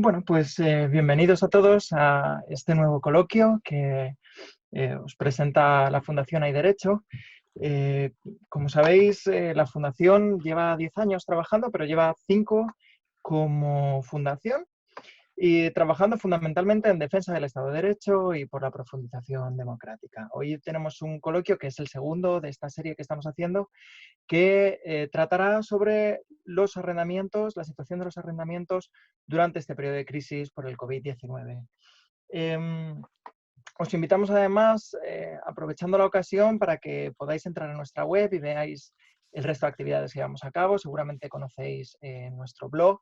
Bueno, pues bienvenidos a todos a este nuevo coloquio que os presenta la Fundación Hay Derecho. Como sabéis, la Fundación lleva 10 años trabajando, pero lleva 5 como fundación y trabajando fundamentalmente en defensa del Estado de Derecho y por la profundización democrática. Hoy tenemos un coloquio que es el segundo de esta serie que estamos haciendo, que tratará sobre los arrendamientos, la situación de los arrendamientos durante este periodo de crisis por el COVID-19. Os invitamos además, aprovechando la ocasión, para que podáis entrar en nuestra web y veáis el resto de actividades que llevamos a cabo. Seguramente conocéis nuestro blog,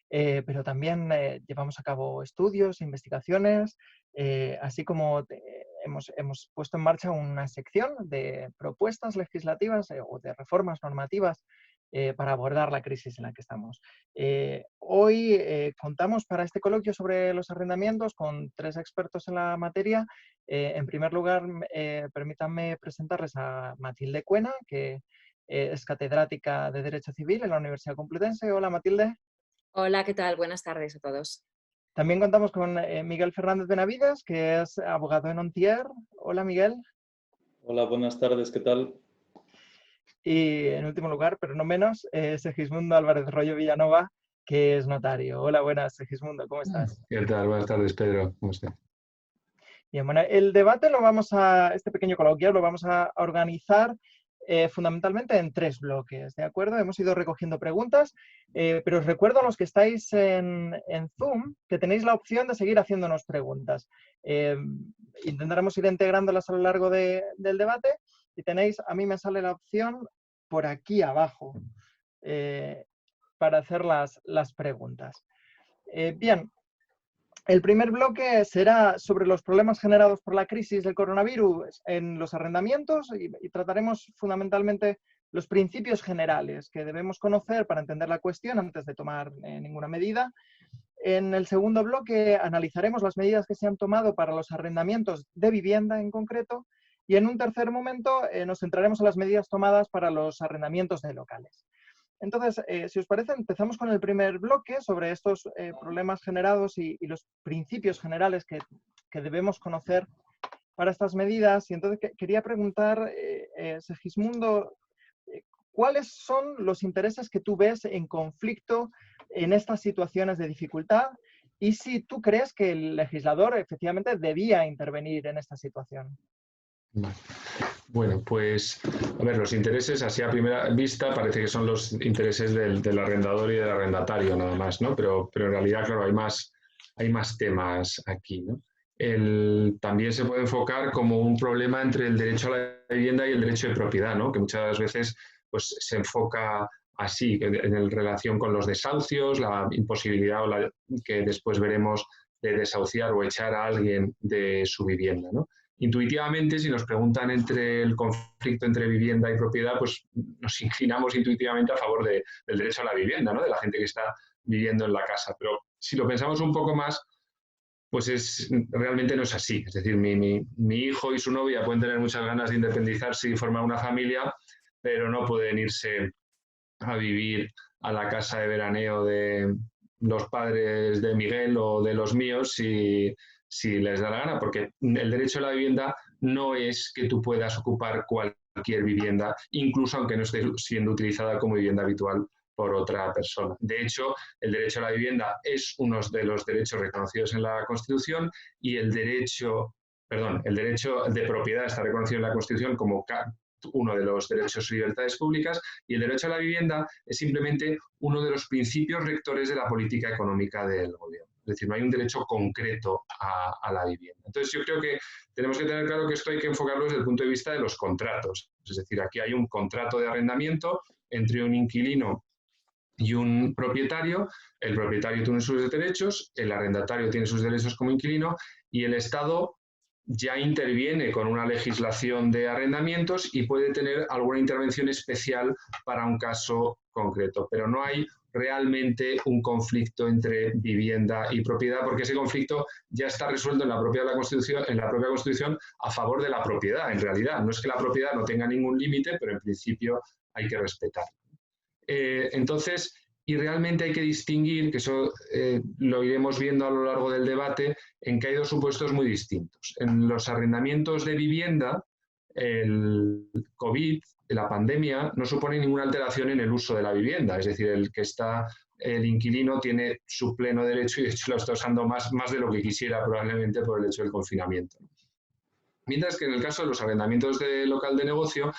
pero también llevamos a cabo estudios, investigaciones, así como hemos puesto en marcha una sección de propuestas legislativas o de reformas normativas para abordar la crisis en la que estamos. Hoy contamos para este coloquio sobre los arrendamientos con 3 expertos en la materia. En primer lugar, permítanme presentarles a Matilde Cuena, que es catedrática de Derecho Civil en la Universidad Complutense. Hola, Matilde. Hola, ¿qué tal? Buenas tardes a todos. También contamos con Miguel Fernández Benavides, que es abogado en Ontier. Hola, Miguel. Hola, buenas tardes, ¿qué tal? Y en último lugar, pero no menos, Segismundo Álvarez Rollo Villanova, que es notario. Hola, buenas, Segismundo, ¿cómo estás? ¿Qué tal? Buenas tardes, Pedro. ¿Cómo estás? Bien, bueno, el debate este pequeño coloquio lo vamos a organizar fundamentalmente en 3 bloques, ¿de acuerdo? Hemos ido recogiendo preguntas, pero os recuerdo a los que estáis en Zoom que tenéis la opción de seguir haciéndonos preguntas. Intentaremos ir integrándolas a lo largo del debate y a mí me sale la opción por aquí abajo para hacer las preguntas. Bien. El primer bloque será sobre los problemas generados por la crisis del coronavirus en los arrendamientos y trataremos fundamentalmente los principios generales que debemos conocer para entender la cuestión antes de tomar ninguna medida. En el segundo bloque analizaremos las medidas que se han tomado para los arrendamientos de vivienda en concreto y en un tercer momento nos centraremos en las medidas tomadas para los arrendamientos de locales. Entonces, si os parece, empezamos con el primer bloque sobre estos problemas generados y los principios generales que debemos conocer para estas medidas. Y entonces quería preguntar, Segismundo, ¿cuáles son los intereses que tú ves en conflicto en estas situaciones de dificultad? Y si tú crees que el legislador efectivamente debía intervenir en esta situación. Bueno, pues, a ver, los intereses, así a primera vista, parece que son los intereses del arrendador y del arrendatario nada más, ¿no? Pero en realidad, claro, hay más temas aquí, ¿no? También se puede enfocar como un problema entre el derecho a la vivienda y el derecho de propiedad, ¿no? Que muchas veces pues, se enfoca así, en relación con los desahucios, la imposibilidad que después veremos de desahuciar o echar a alguien de su vivienda, ¿no? Intuitivamente, si nos preguntan entre el conflicto entre vivienda y propiedad, pues nos inclinamos intuitivamente a favor del derecho a la vivienda, ¿no? De la gente que está viviendo en la casa. Pero si lo pensamos un poco más, pues realmente no es así. Es decir, mi hijo y su novia pueden tener muchas ganas de independizarse y formar una familia, pero no pueden irse a vivir a la casa de veraneo de los padres de Miguel o de los míos si les da la gana, porque el derecho a la vivienda no es que tú puedas ocupar cualquier vivienda, incluso aunque no esté siendo utilizada como vivienda habitual por otra persona. De hecho, el derecho a la vivienda es uno de los derechos reconocidos en la Constitución y el derecho de propiedad está reconocido en la Constitución como uno de los derechos y libertades públicas, y el derecho a la vivienda es simplemente uno de los principios rectores de la política económica del gobierno. Es decir, no hay un derecho concreto a la vivienda. Entonces, yo creo que tenemos que tener claro que esto hay que enfocarlo desde el punto de vista de los contratos. Es decir, aquí hay un contrato de arrendamiento entre un inquilino y un propietario. El propietario tiene sus derechos, el arrendatario tiene sus derechos como inquilino y el Estado ya interviene con una legislación de arrendamientos y puede tener alguna intervención especial para un caso concreto, pero no hay realmente un conflicto entre vivienda y propiedad, porque ese conflicto ya está resuelto en la propia Constitución a favor de la propiedad, en realidad. No es que la propiedad no tenga ningún límite, pero en principio hay que respetar. Entonces, y realmente hay que distinguir, que eso lo iremos viendo a lo largo del debate, en que hay dos supuestos muy distintos. En los arrendamientos de vivienda, el COVID, la pandemia, no supone ninguna alteración en el uso de la vivienda, es decir, el inquilino tiene su pleno derecho y de hecho lo está usando más de lo que quisiera probablemente por el hecho del confinamiento. Mientras que en el caso de los arrendamientos de local de negocio,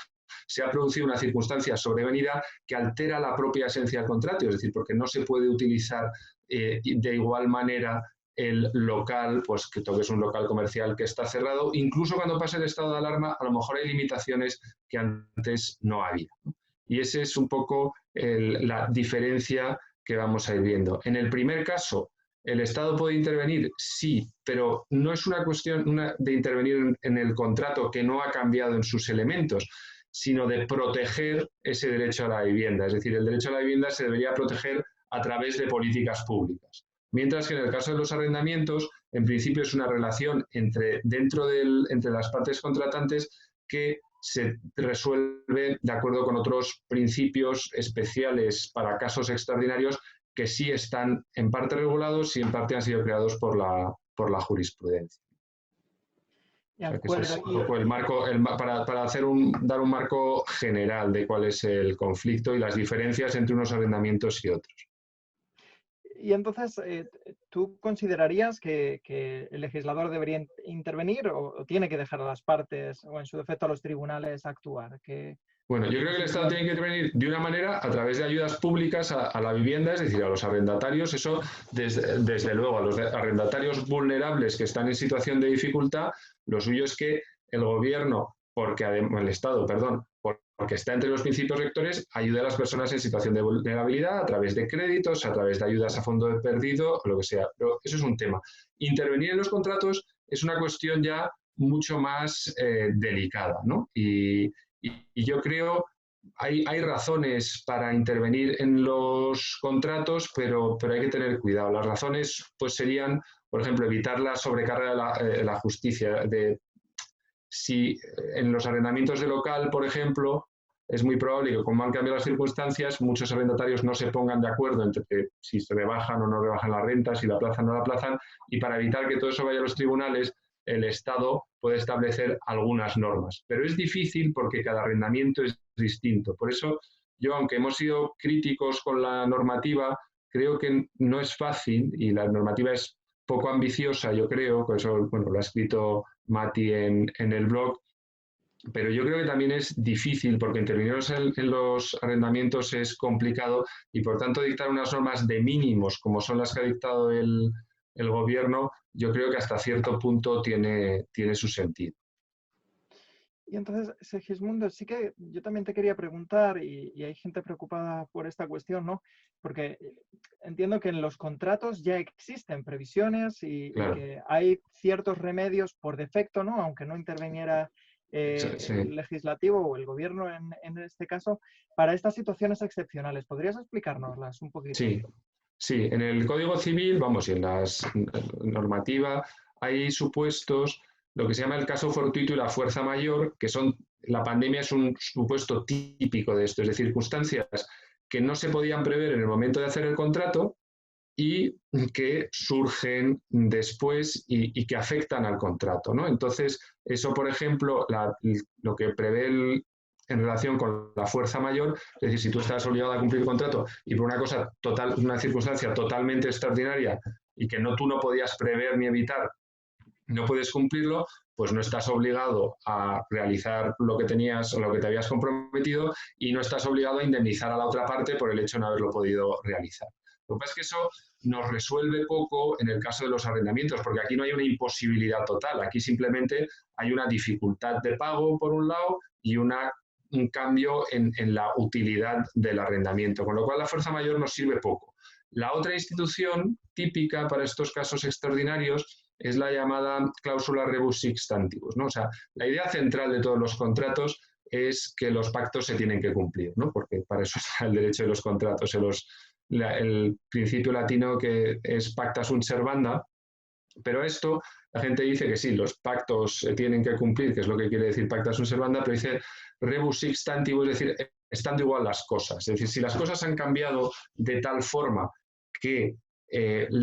se ha producido una circunstancia sobrevenida que altera la propia esencia del contrato, es decir, porque no se puede utilizar de igual manera el local, pues que todo es un local comercial que está cerrado, incluso cuando pasa el estado de alarma, a lo mejor hay limitaciones que antes no había. Y esa es un poco la diferencia que vamos a ir viendo. En el primer caso, ¿el Estado puede intervenir? Sí, pero no es una cuestión de intervenir en el contrato que no ha cambiado en sus elementos, sino de proteger ese derecho a la vivienda. Es decir, el derecho a la vivienda se debería proteger a través de políticas públicas. Mientras que en el caso de los arrendamientos, en principio es una relación entre las partes contratantes que se resuelve de acuerdo con otros principios especiales para casos extraordinarios que sí están en parte regulados y en parte han sido creados por la jurisprudencia. O sea, que ese es un poco el marco, para dar un marco general de cuál es el conflicto y las diferencias entre unos arrendamientos y otros. Y entonces, ¿tú considerarías que el legislador debería intervenir o tiene que dejar a las partes o en su defecto a los tribunales actuar? Bueno, yo creo que el Estado tiene que intervenir de una manera a través de ayudas públicas a la vivienda, es decir, a los arrendatarios. Eso, desde luego, a los arrendatarios vulnerables que están en situación de dificultad, lo suyo es que el gobierno, el Estado, porque está entre los principios rectores, ayude a las personas en situación de vulnerabilidad a través de créditos, a través de ayudas a fondo de perdido, o lo que sea. Pero eso es un tema. Intervenir en los contratos es una cuestión ya mucho más delicada, ¿no? Y yo creo hay razones para intervenir en los contratos, pero hay que tener cuidado. Las razones pues serían, por ejemplo, evitar la sobrecarga de la justicia. Si en los arrendamientos de local, por ejemplo, es muy probable que, como han cambiado las circunstancias, muchos arrendatarios no se pongan de acuerdo entre si se rebajan o no rebajan la renta, si la aplazan o no la aplazan, y para evitar que todo eso vaya a los tribunales, el Estado puede establecer algunas normas. Pero es difícil porque cada arrendamiento es distinto. Por eso yo, aunque hemos sido críticos con la normativa, creo que no es fácil y la normativa es poco ambiciosa, yo creo, por eso lo ha escrito Mati en el blog, pero yo creo que también es difícil porque intervenir en los arrendamientos es complicado y por tanto dictar unas normas de mínimos como son las que ha dictado el gobierno, yo creo que hasta cierto punto tiene su sentido. Y entonces, Segismundo, sí que yo también te quería preguntar, y hay gente preocupada por esta cuestión, ¿no? Porque entiendo que en los contratos ya existen previsiones y que hay ciertos remedios por defecto, ¿no? Aunque no interviniera el legislativo o el gobierno en este caso, para estas situaciones excepcionales. ¿Podrías explicárnoslas un poquito? Sí, en el Código Civil, y en la normativa, hay supuestos, lo que se llama el caso fortuito y la fuerza mayor, que la pandemia es un supuesto típico de esto, es decir, circunstancias que no se podían prever en el momento de hacer el contrato y que surgen después y que afectan al contrato, ¿no? Entonces, eso, por ejemplo, lo que prevé en relación con la fuerza mayor, es decir, si tú estás obligado a cumplir el contrato y por una circunstancia totalmente extraordinaria y que tú no podías prever ni evitar, no puedes cumplirlo, pues no estás obligado a realizar lo que tenías o lo que te habías comprometido y no estás obligado a indemnizar a la otra parte por el hecho de no haberlo podido realizar. Lo que pasa es que eso nos resuelve poco en el caso de los arrendamientos, porque aquí no hay una imposibilidad total, aquí simplemente hay una dificultad de pago por un lado y un cambio en la utilidad del arrendamiento, con lo cual la fuerza mayor nos sirve poco. La otra institución típica para estos casos extraordinarios es la llamada cláusula rebus sic stantibus, ¿no? O sea, la idea central de todos los contratos es que los pactos se tienen que cumplir, ¿no? Porque para eso está el derecho de los contratos, el principio latino que es pacta sunt servanda, pero esto, la gente dice que sí, los pactos se tienen que cumplir, que es lo que quiere decir pacta sunt servanda, pero dice rebus sic stantibus, es decir, estando igual las cosas. Es decir, si las cosas han cambiado de tal forma que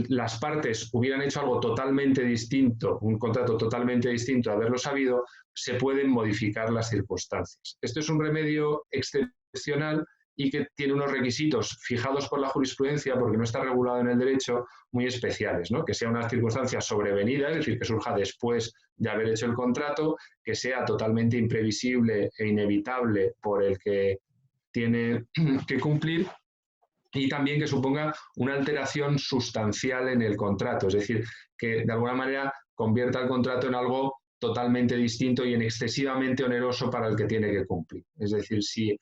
las partes hubieran hecho algo totalmente distinto, un contrato totalmente distinto a haberlo sabido, se pueden modificar las circunstancias. Esto es un remedio excepcional y que tiene unos requisitos fijados por la jurisprudencia, porque no está regulado en el derecho, muy especiales, ¿no? Que sea una circunstancia sobrevenida, es decir, que surja después de haber hecho el contrato, que sea totalmente imprevisible e inevitable por el que tiene que cumplir, y también que suponga una alteración sustancial en el contrato, es decir, que de alguna manera convierta el contrato en algo totalmente distinto y en excesivamente oneroso para el que tiene que cumplir. Es decir, si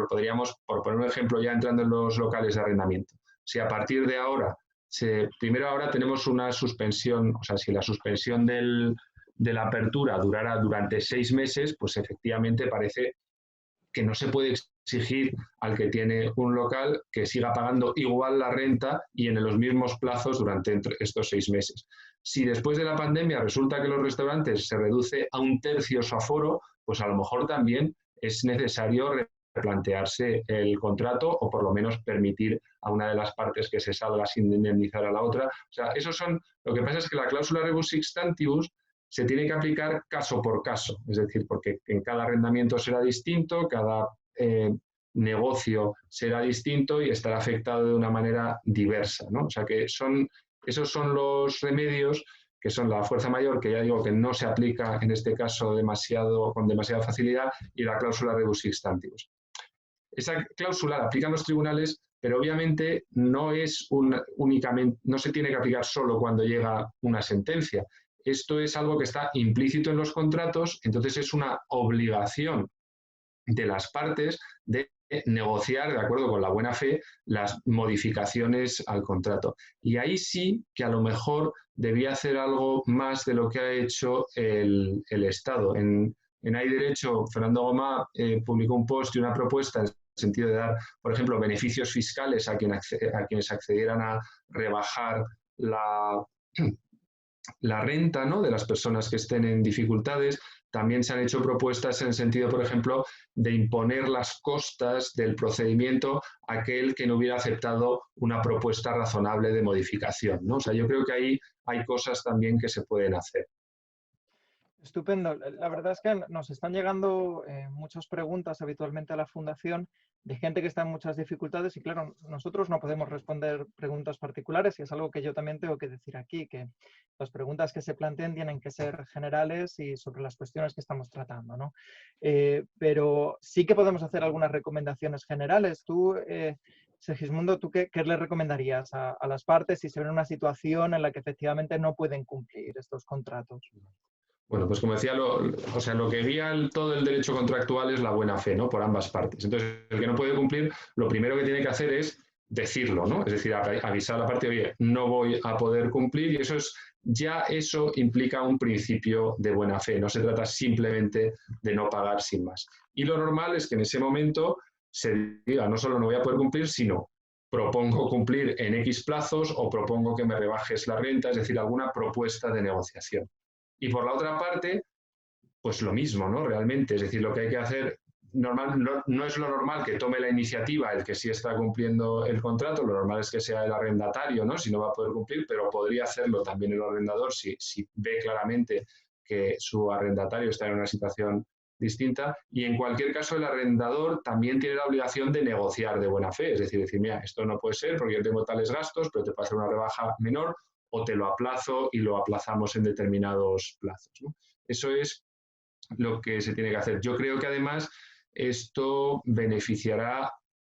podríamos, por poner un ejemplo ya entrando en los locales de arrendamiento, si a partir de ahora, primero ahora tenemos una suspensión, o sea, si la suspensión de la apertura durara durante 6 meses, pues efectivamente parece que no se puede exigir al que tiene un local que siga pagando igual la renta y en los mismos plazos durante estos 6 meses. Si después de la pandemia resulta que los restaurantes se reduce a 1/3 su aforo, pues a lo mejor también es necesario replantearse el contrato o por lo menos permitir a una de las partes que se salga sin indemnizar a la otra. O sea, lo que pasa es que la cláusula rebus sic stantibus se tiene que aplicar caso por caso, es decir, porque en cada arrendamiento será distinto, cada negocio será distinto y estará afectado de una manera diversa, ¿no? O sea que esos son los remedios, que son la fuerza mayor, que ya digo que no se aplica en este caso con demasiada facilidad, y la cláusula rebus sic stantibus. Esa cláusula la aplican los tribunales, pero obviamente no se tiene que aplicar solo cuando llega una sentencia. Esto es algo que está implícito en los contratos, entonces es una obligación de las partes de negociar, de acuerdo con la buena fe, las modificaciones al contrato. Y ahí sí que a lo mejor debía hacer algo más de lo que ha hecho el Estado. En Hay Derecho, Fernando Gomá publicó un post y una propuesta en el sentido de dar, por ejemplo, beneficios fiscales a quienes accedieran a rebajar la renta, ¿no?, de las personas que estén en dificultades. También se han hecho propuestas en el sentido, por ejemplo, de imponer las costas del procedimiento a aquel que no hubiera aceptado una propuesta razonable de modificación, ¿no? O sea, yo creo que ahí hay cosas también que se pueden hacer. Estupendo. La verdad es que nos están llegando muchas preguntas habitualmente a la Fundación de gente que está en muchas dificultades y claro, nosotros no podemos responder preguntas particulares y es algo que yo también tengo que decir aquí, que las preguntas que se planteen tienen que ser generales y sobre las cuestiones que estamos tratando, ¿no? Pero sí que podemos hacer algunas recomendaciones generales. Tú, Segismundo, ¿tú qué le recomendarías a las partes si se ven en una situación en la que efectivamente no pueden cumplir estos contratos? Bueno, pues como decía, lo que guía todo el derecho contractual es la buena fe, ¿no?, por ambas partes. Entonces, el que no puede cumplir, lo primero que tiene que hacer es decirlo, ¿no? Es decir, avisar a la parte, oye, no voy a poder cumplir, y eso implica un principio de buena fe. No se trata simplemente de no pagar sin más. Y lo normal es que en ese momento se diga, no solo no voy a poder cumplir, sino propongo cumplir en X plazos o propongo que me rebajes la renta, es decir, alguna propuesta de negociación. Y por la otra parte, pues lo mismo, ¿no? Realmente, es decir, lo que hay que hacer, no es lo normal que tome la iniciativa el que sí está cumpliendo el contrato, lo normal es que sea el arrendatario, ¿no?, si no va a poder cumplir, pero podría hacerlo también el arrendador si ve claramente que su arrendatario está en una situación distinta. Y en cualquier caso, el arrendador también tiene la obligación de negociar de buena fe, es decir, mira, esto no puede ser porque yo tengo tales gastos, pero te puedo hacer una rebaja menor, o te lo aplazo y lo aplazamos en determinados plazos, ¿no? Eso es lo que se tiene que hacer. Yo creo que además esto beneficiará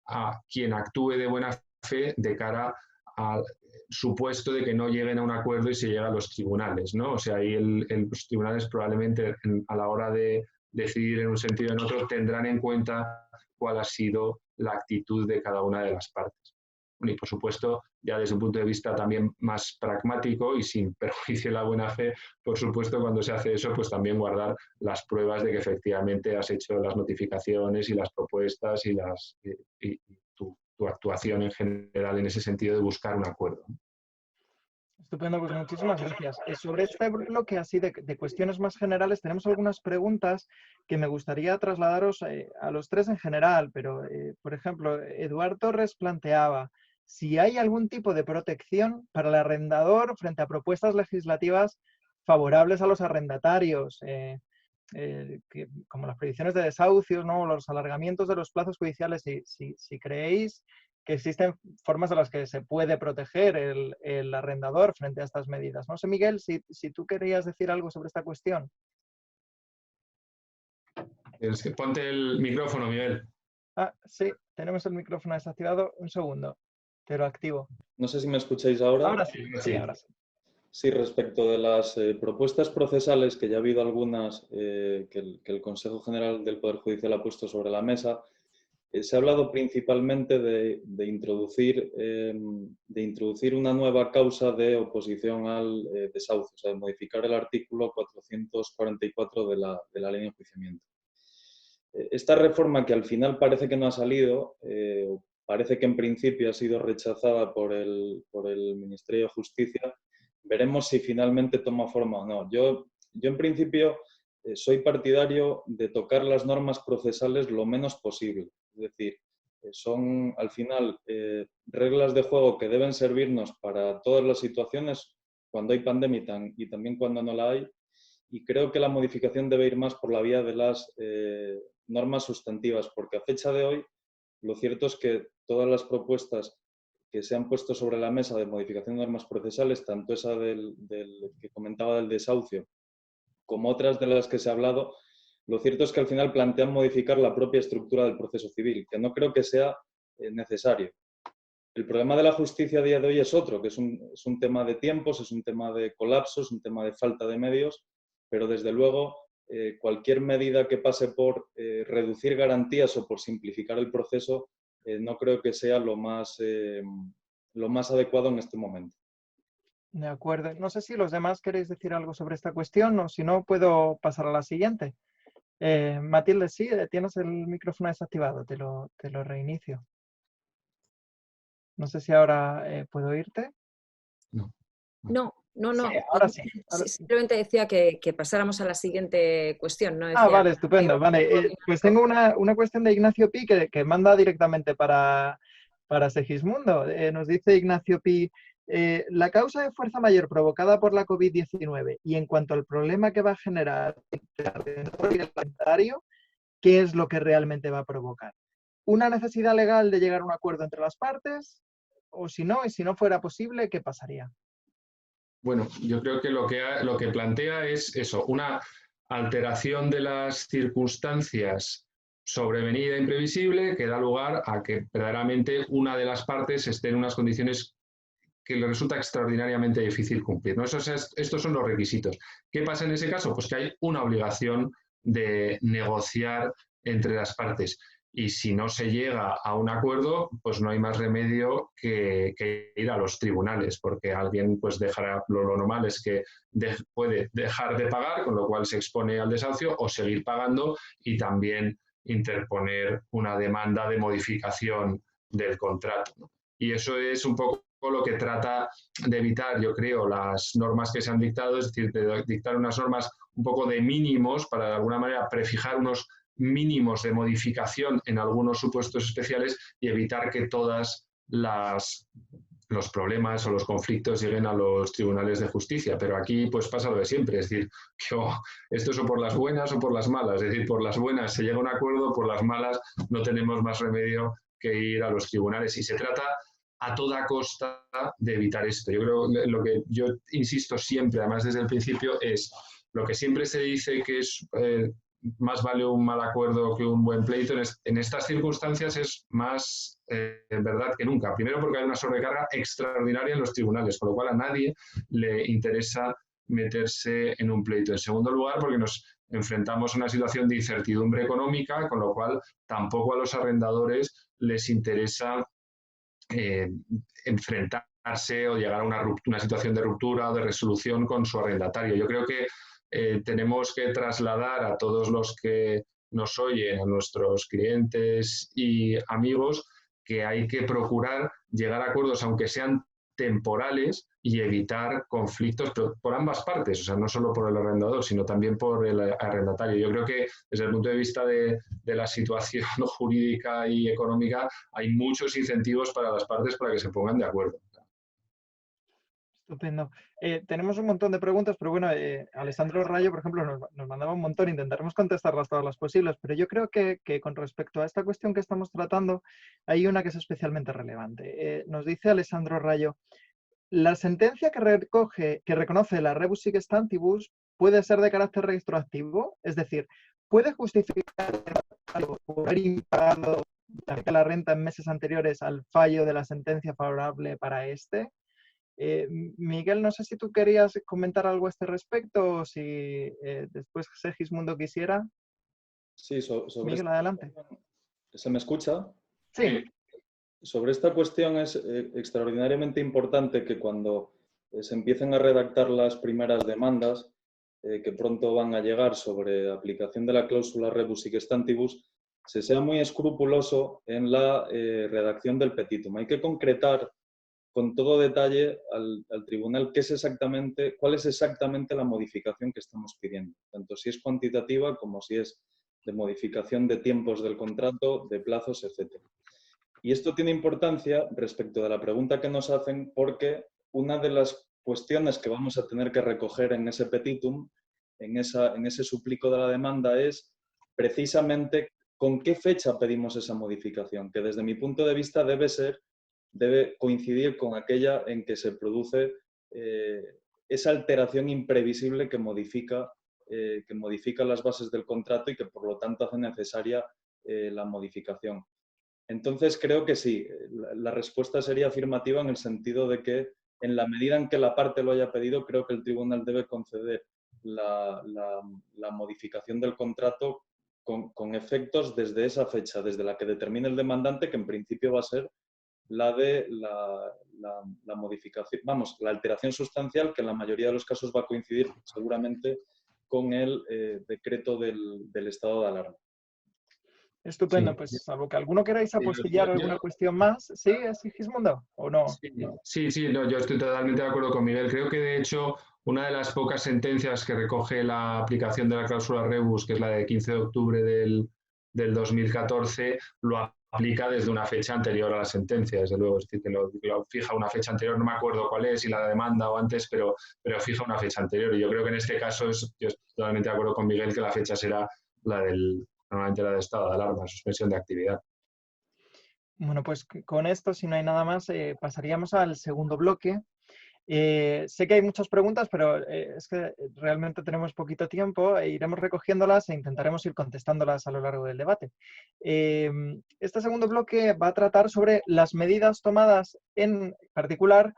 a quien actúe de buena fe de cara al supuesto de que no lleguen a un acuerdo y se llega a los tribunales, ¿no? O sea, ahí los tribunales probablemente a la hora de decidir en un sentido o en otro tendrán en cuenta cuál ha sido la actitud de cada una de las partes. Y por supuesto, ya desde un punto de vista también más pragmático y sin perjuicio de la buena fe, por supuesto, cuando se hace eso, pues también guardar las pruebas de que efectivamente has hecho las notificaciones y las propuestas y tu actuación en general en ese sentido de buscar un acuerdo. Estupendo, pues muchísimas gracias. Sobre este bloque así de cuestiones más generales, tenemos algunas preguntas que me gustaría trasladaros a los tres en general, pero, por ejemplo, Eduardo Torres planteaba si hay algún tipo de protección para el arrendador frente a propuestas legislativas favorables a los arrendatarios, como las prohibiciones de desahucios, ¿no? Los alargamientos de los plazos judiciales, si creéis que existen formas de las que se puede proteger el arrendador frente a estas medidas. No sé, Miguel, si tú querías decir algo sobre esta cuestión. Es que ponte el micrófono, Miguel. Ah, sí, tenemos el micrófono desactivado. Un segundo, te lo activo. No sé si me escucháis ahora. Ahora sí, sí, ahora sí. Sí, respecto de las propuestas procesales, que ya ha habido algunas que el Consejo General del Poder Judicial ha puesto sobre la mesa, se ha hablado principalmente de introducir una nueva causa de oposición al desahucio, o sea, de modificar el artículo 444 de la Ley de Enjuiciamiento. Esta reforma, que al final parece que no ha salido, parece que en principio ha sido rechazada por el Ministerio de Justicia, veremos si finalmente toma forma o no. Yo en principio soy partidario de tocar las normas procesales lo menos posible. Es decir, son al final reglas de juego que deben servirnos para todas las situaciones, cuando hay pandemia y también cuando no la hay, y creo que la modificación debe ir más por la vía de las normas sustantivas, porque a fecha de hoy lo cierto es que todas las propuestas que se han puesto sobre la mesa de modificación de normas procesales, tanto esa del que comentaba del desahucio, como otras de las que se ha hablado, lo cierto es que al final plantean modificar la propia estructura del proceso civil, que no creo que sea necesario. El problema de la justicia a día de hoy es otro, que es un tema de tiempos, es un tema de colapsos, es un tema de falta de medios, pero desde luego cualquier medida que pase por reducir garantías o por simplificar el proceso no creo que sea lo más adecuado en este momento. De acuerdo. No sé si los demás queréis decir algo sobre esta cuestión o si no puedo pasar a la siguiente. Matilde, sí, tienes el micrófono desactivado, te lo reinicio. No sé si ahora puedo oírte. No. Sí, ahora sí. Simplemente decía que pasáramos a la siguiente cuestión. No decía, Vale, estupendo. Vale, pues tengo una cuestión de Ignacio Pi que manda directamente para Segismundo. Nos dice Ignacio Pi, la causa de fuerza mayor provocada por la COVID-19 y en cuanto al problema que va a generar el arrendador y el arrendatario, ¿qué es lo que realmente va a provocar? ¿Una necesidad legal de llegar a un acuerdo entre las partes? O si no, y si no fuera posible, ¿qué pasaría? Bueno, yo creo que lo que plantea es eso, una alteración de las circunstancias sobrevenida e imprevisible que da lugar a que verdaderamente una de las partes esté en unas condiciones que le resulta extraordinariamente difícil cumplir, ¿no? Estos son los requisitos. ¿Qué pasa en ese caso? Pues que hay una obligación de negociar entre las partes. Y si no se llega a un acuerdo, pues no hay más remedio que ir a los tribunales, porque alguien pues dejará, lo normal es que puede dejar de pagar, con lo cual se expone al desahucio, o seguir pagando y también interponer una demanda de modificación del contrato, ¿no? Y eso es un poco lo que trata de evitar, yo creo, las normas que se han dictado, es decir, de dictar unas normas un poco de mínimos para de alguna manera prefijar unos mínimos de modificación en algunos supuestos especiales y evitar que todos los problemas o los conflictos lleguen a los tribunales de justicia. Pero aquí pues pasa lo de siempre, es decir, que esto es o por las buenas o por las malas, es decir, por las buenas se llega a un acuerdo, por las malas no tenemos más remedio que ir a los tribunales. Y se trata a toda costa de evitar esto. Yo creo que lo que yo insisto siempre, además desde el principio, es lo que siempre se dice que es más vale un mal acuerdo que un buen pleito. En estas circunstancias es más verdad que nunca. Primero porque hay una sobrecarga extraordinaria en los tribunales, con lo cual a nadie le interesa meterse en un pleito. En segundo lugar, porque nos enfrentamos a una situación de incertidumbre económica, con lo cual tampoco a los arrendadores les interesa enfrentarse o llegar a una situación de ruptura o de resolución con su arrendatario. Yo creo que tenemos que trasladar a todos los que nos oyen, a nuestros clientes y amigos, que hay que procurar llegar a acuerdos, aunque sean temporales y evitar conflictos pero por ambas partes, o sea, no solo por el arrendador, sino también por el arrendatario. Yo creo que desde el punto de vista de la situación jurídica y económica hay muchos incentivos para las partes para que se pongan de acuerdo. Estupendo. Tenemos un montón de preguntas, pero bueno, Alessandro Rayo, por ejemplo, nos mandaba un montón, intentaremos contestarlas todas las posibles, pero yo creo que con respecto a esta cuestión que estamos tratando, hay una que es especialmente relevante. Nos dice Alessandro Rayo, la sentencia que reconoce la rebus sic stantibus puede ser de carácter retroactivo, es decir, puede justificar por haber impagado la renta en meses anteriores al fallo de la sentencia favorable para este. Miguel, no sé si tú querías comentar algo a este respecto o si después Segismundo quisiera. Sí, sobre Miguel, adelante. ¿Se me escucha? Sí. Sobre esta cuestión es extraordinariamente importante que cuando se empiecen a redactar las primeras demandas que pronto van a llegar sobre aplicación de la cláusula rebus sic stantibus, se sea muy escrupuloso en la redacción del petitum. Hay que concretar con todo detalle al tribunal cuál es exactamente la modificación que estamos pidiendo, tanto si es cuantitativa como si es de modificación de tiempos del contrato, de plazos, etc. Y esto tiene importancia respecto de la pregunta que nos hacen porque una de las cuestiones que vamos a tener que recoger en ese petitum, en ese suplico de la demanda, es precisamente con qué fecha pedimos esa modificación, que desde mi punto de vista debe coincidir con aquella en que se produce esa alteración imprevisible que modifica las bases del contrato y que por lo tanto hace necesaria la modificación. Entonces creo que sí, la respuesta sería afirmativa en el sentido de que en la medida en que la parte lo haya pedido, creo que el tribunal debe conceder la modificación del contrato con efectos desde esa fecha, desde la que determine el demandante, que en principio va a ser la de la modificación, la alteración sustancial, que en la mayoría de los casos va a coincidir seguramente con el decreto del estado de alarma. Estupendo, Sí. pues salvo que alguno queráis apostillar alguna cuestión más. ¿Sí, Sigismundo? ¿O no? Sí, no, yo estoy totalmente de acuerdo con Miguel. Creo que de hecho una de las pocas sentencias que recoge la aplicación de la cláusula rebus, que es la de 15 de octubre del 2014, lo aplica desde una fecha anterior a la sentencia, desde luego. Es decir, que lo fija una fecha anterior, no me acuerdo cuál es, si la demanda o antes, pero fija una fecha anterior. Y yo creo que en este caso yo estoy totalmente de acuerdo con Miguel que la fecha será normalmente la de estado de alarma, suspensión de actividad. Bueno, pues con esto, si no hay nada más, pasaríamos al segundo bloque. Sé que hay muchas preguntas, pero es que realmente tenemos poquito tiempo e iremos recogiéndolas e intentaremos ir contestándolas a lo largo del debate. Este segundo bloque va a tratar sobre las medidas tomadas en particular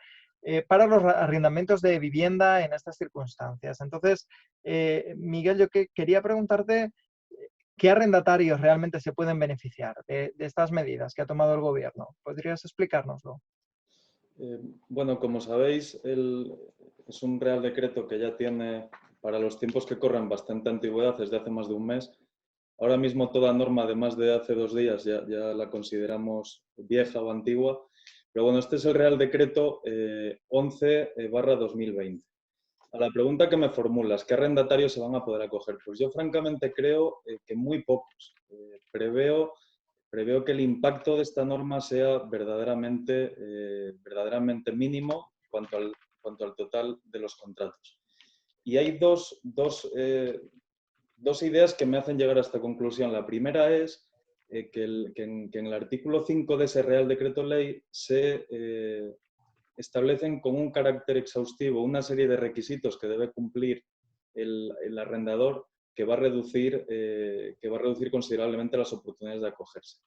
para los arrendamientos de vivienda en estas circunstancias. Entonces, Miguel, yo quería preguntarte ¿qué arrendatarios realmente se pueden beneficiar de estas medidas que ha tomado el gobierno? ¿Podrías explicárnoslo? Bueno, como sabéis, es un Real Decreto que ya tiene, para los tiempos que corren, bastante antigüedad, desde hace más de un mes. Ahora mismo toda norma de más de hace 2 días ya la consideramos vieja o antigua. Pero bueno, este es el Real Decreto 11/2020. A la pregunta que me formulas, ¿qué arrendatarios se van a poder acoger? Pues yo francamente creo que muy pocos. Preveo que el impacto de esta norma sea verdaderamente mínimo cuanto al total de los contratos. Y hay dos ideas que me hacen llegar a esta conclusión. La primera es que en el artículo 5 de ese Real Decreto Ley se establecen con un carácter exhaustivo una serie de requisitos que debe cumplir el arrendador que va a reducir considerablemente las oportunidades de acogerse.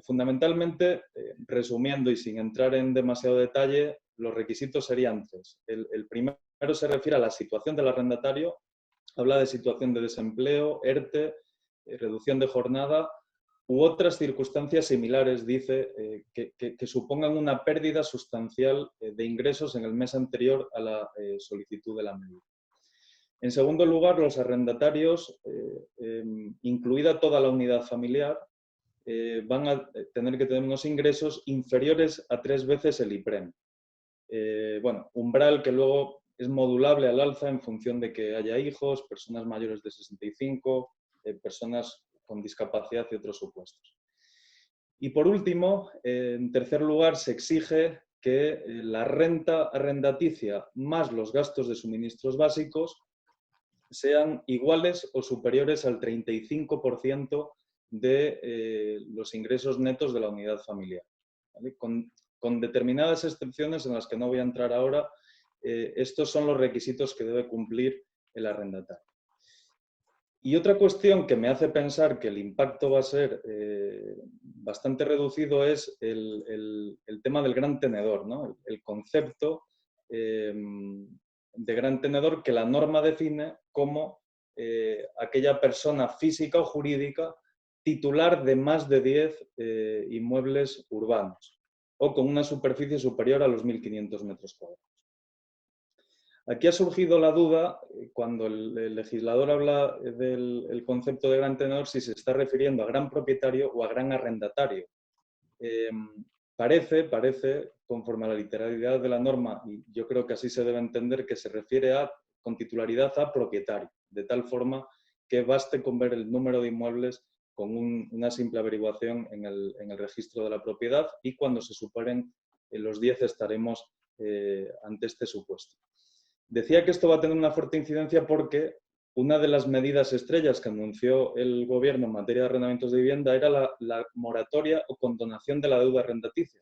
Fundamentalmente, resumiendo y sin entrar en demasiado detalle, los requisitos serían 3. El primero se refiere a la situación del arrendatario, habla de situación de desempleo, ERTE, reducción de jornada u otras circunstancias similares, dice, que supongan una pérdida sustancial de ingresos en el mes anterior a la solicitud de la medida. En segundo lugar, los arrendatarios, incluida toda la unidad familiar, van a tener que tener unos ingresos inferiores a 3 veces el IPREM. bueno, umbral que luego es modulable al alza en función de que haya hijos, personas mayores de 65, personas con discapacidad y otros supuestos. Y por último, en tercer lugar, se exige que la renta arrendaticia más los gastos de suministros básicos sean iguales o superiores al 35% de los ingresos netos de la unidad familiar, ¿vale? Con determinadas excepciones en las que no voy a entrar ahora, estos son los requisitos que debe cumplir el arrendatario. Y otra cuestión que me hace pensar que el impacto va a ser bastante reducido es el tema del gran tenedor, ¿no? El concepto de gran tenedor que la norma define como aquella persona física o jurídica titular de más de 10 inmuebles urbanos o con una superficie superior a los 1.500 metros cuadrados. Aquí ha surgido la duda, cuando el legislador habla del concepto de gran tenedor, si se está refiriendo a gran propietario o a gran arrendatario. Parece, conforme a la literalidad de la norma, y yo creo que así se debe entender, que se refiere con titularidad a propietario, de tal forma que baste con ver el número de inmuebles con una simple averiguación en el registro de la propiedad, y cuando se superen los 10 estaremos ante este supuesto. Decía que esto va a tener una fuerte incidencia porque una de las medidas estrellas que anunció el Gobierno en materia de arrendamientos de vivienda era la moratoria o condonación de la deuda arrendaticia.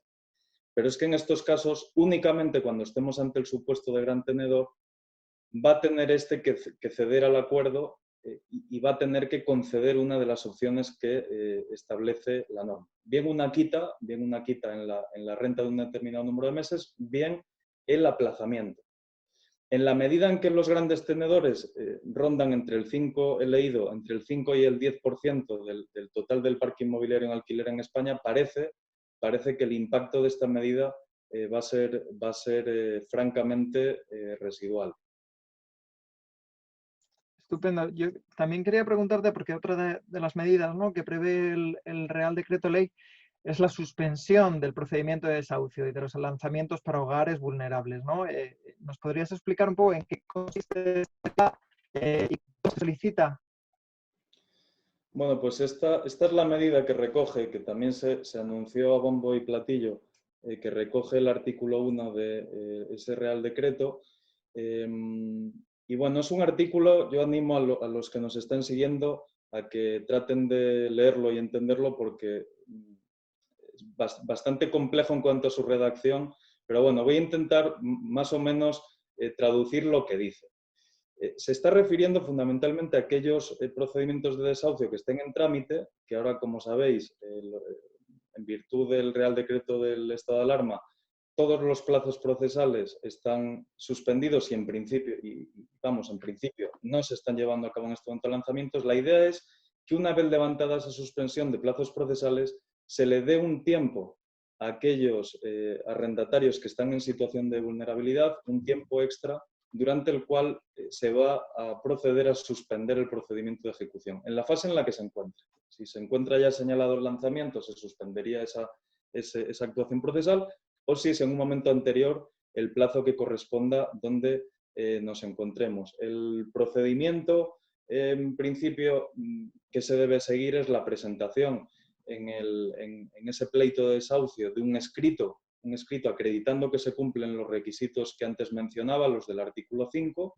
Pero es que en estos casos, únicamente cuando estemos ante el supuesto de gran tenedor, va a tener que ceder al acuerdo y va a tener que conceder una de las opciones que establece la norma. Bien una quita en la renta de un determinado número de meses, bien el aplazamiento. En la medida en que los grandes tenedores rondan entre el 5, he leído, entre el 5 y el 10% del total del parque inmobiliario en alquiler en España, parece que el impacto de esta medida va a ser francamente residual. Estupendo. Yo también quería preguntarte, porque otra de las medidas, ¿no?, que prevé el Real Decreto Ley es la suspensión del procedimiento de desahucio y de los lanzamientos para hogares vulnerables, ¿no? ¿Nos podrías explicar un poco en qué consiste esta y cómo se solicita? Bueno, pues esta es la medida que recoge, que también se anunció a bombo y platillo, que recoge el artículo 1 de ese Real Decreto. Y bueno, es un artículo, yo animo a los que nos estén siguiendo a que traten de leerlo y entenderlo porque es bastante complejo en cuanto a su redacción, pero bueno, voy a intentar más o menos traducir lo que dice. Se está refiriendo fundamentalmente a aquellos procedimientos de desahucio que estén en trámite, que ahora, como sabéis, en virtud del Real Decreto del estado de alarma, todos los plazos procesales están suspendidos y en principio no se están llevando a cabo en este momento lanzamientos. La idea es que una vez levantada esa suspensión de plazos procesales, se le dé un tiempo a aquellos arrendatarios que están en situación de vulnerabilidad, un tiempo extra durante el cual se va a proceder a suspender el procedimiento de ejecución, en la fase en la que se encuentre. Si se encuentra ya señalado el lanzamiento, se suspendería esa actuación procesal, o si es en un momento anterior el plazo que corresponda donde nos encontremos. El procedimiento, en principio, que se debe seguir es la presentación en ese pleito de desahucio de un escrito acreditando que se cumplen los requisitos que antes mencionaba, los del artículo 5.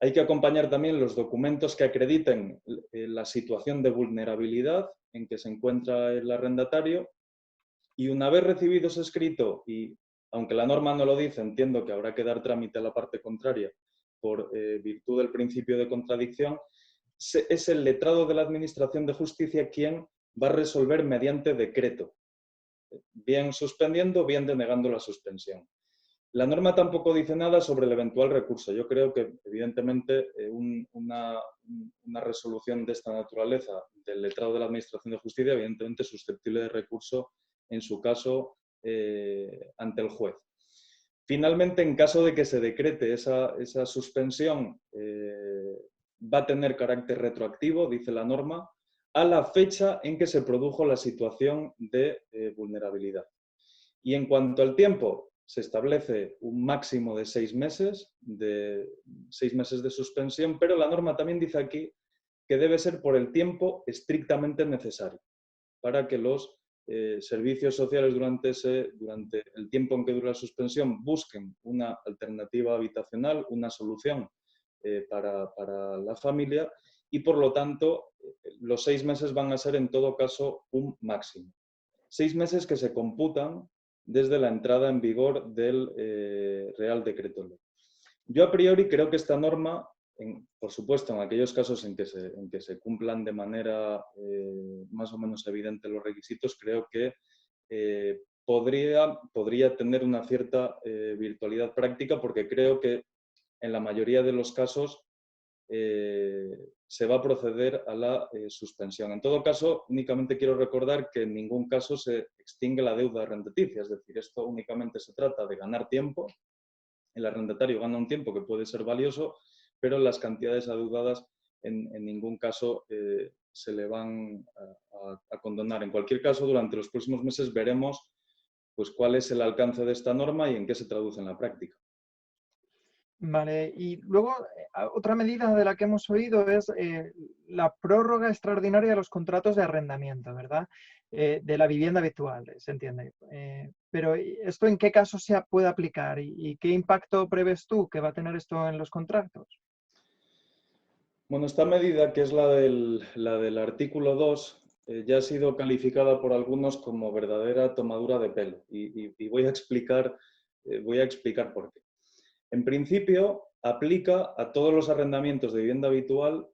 Hay que acompañar también los documentos que acrediten la situación de vulnerabilidad en que se encuentra el arrendatario. Y una vez recibido ese escrito, y aunque la norma no lo dice, entiendo que habrá que dar trámite a la parte contraria por virtud del principio de contradicción, es el letrado de la Administración de Justicia quien va a resolver mediante decreto, bien suspendiendo, bien denegando la suspensión. La norma tampoco dice nada sobre el eventual recurso. Yo creo que, evidentemente, una resolución de esta naturaleza del letrado de la Administración de Justicia, evidentemente, es susceptible de recurso, en su caso, ante el juez. Finalmente, en caso de que se decrete esa suspensión, va a tener carácter retroactivo, dice la norma, a la fecha en que se produjo la situación de vulnerabilidad. Y en cuanto al tiempo, se establece un máximo de 6 meses, de suspensión, pero la norma también dice aquí que debe ser por el tiempo estrictamente necesario para que los servicios sociales durante el tiempo en que dura la suspensión busquen una alternativa habitacional, una solución para la familia y, por lo tanto, los 6 meses van a ser en todo caso un máximo. 6 meses que se computan desde la entrada en vigor del Real Decreto Ley. Yo a priori creo que esta norma, por supuesto, en aquellos casos en que se cumplan de manera más o menos evidente los requisitos, creo que podría tener una cierta virtualidad práctica, porque creo que en la mayoría de los casos se va a proceder a la suspensión. En todo caso, únicamente quiero recordar que en ningún caso se extingue la deuda arrendaticia, es decir, esto únicamente se trata de ganar tiempo. El arrendatario gana un tiempo que puede ser valioso, pero las cantidades adeudadas en ningún caso se le van a condonar. En cualquier caso, durante los próximos meses veremos pues, cuál es el alcance de esta norma y en qué se traduce en la práctica. Vale, y luego otra medida de la que hemos oído es la prórroga extraordinaria de los contratos de arrendamiento, ¿verdad? De la vivienda habitual, se entiende. Pero ¿esto en qué caso se puede aplicar y qué impacto prevés tú que va a tener esto en los contratos? Bueno, esta medida, que es la del artículo 2, ya ha sido calificada por algunos como verdadera tomadura de pelo y voy a explicar por qué. En principio, aplica a todos los arrendamientos de vivienda habitual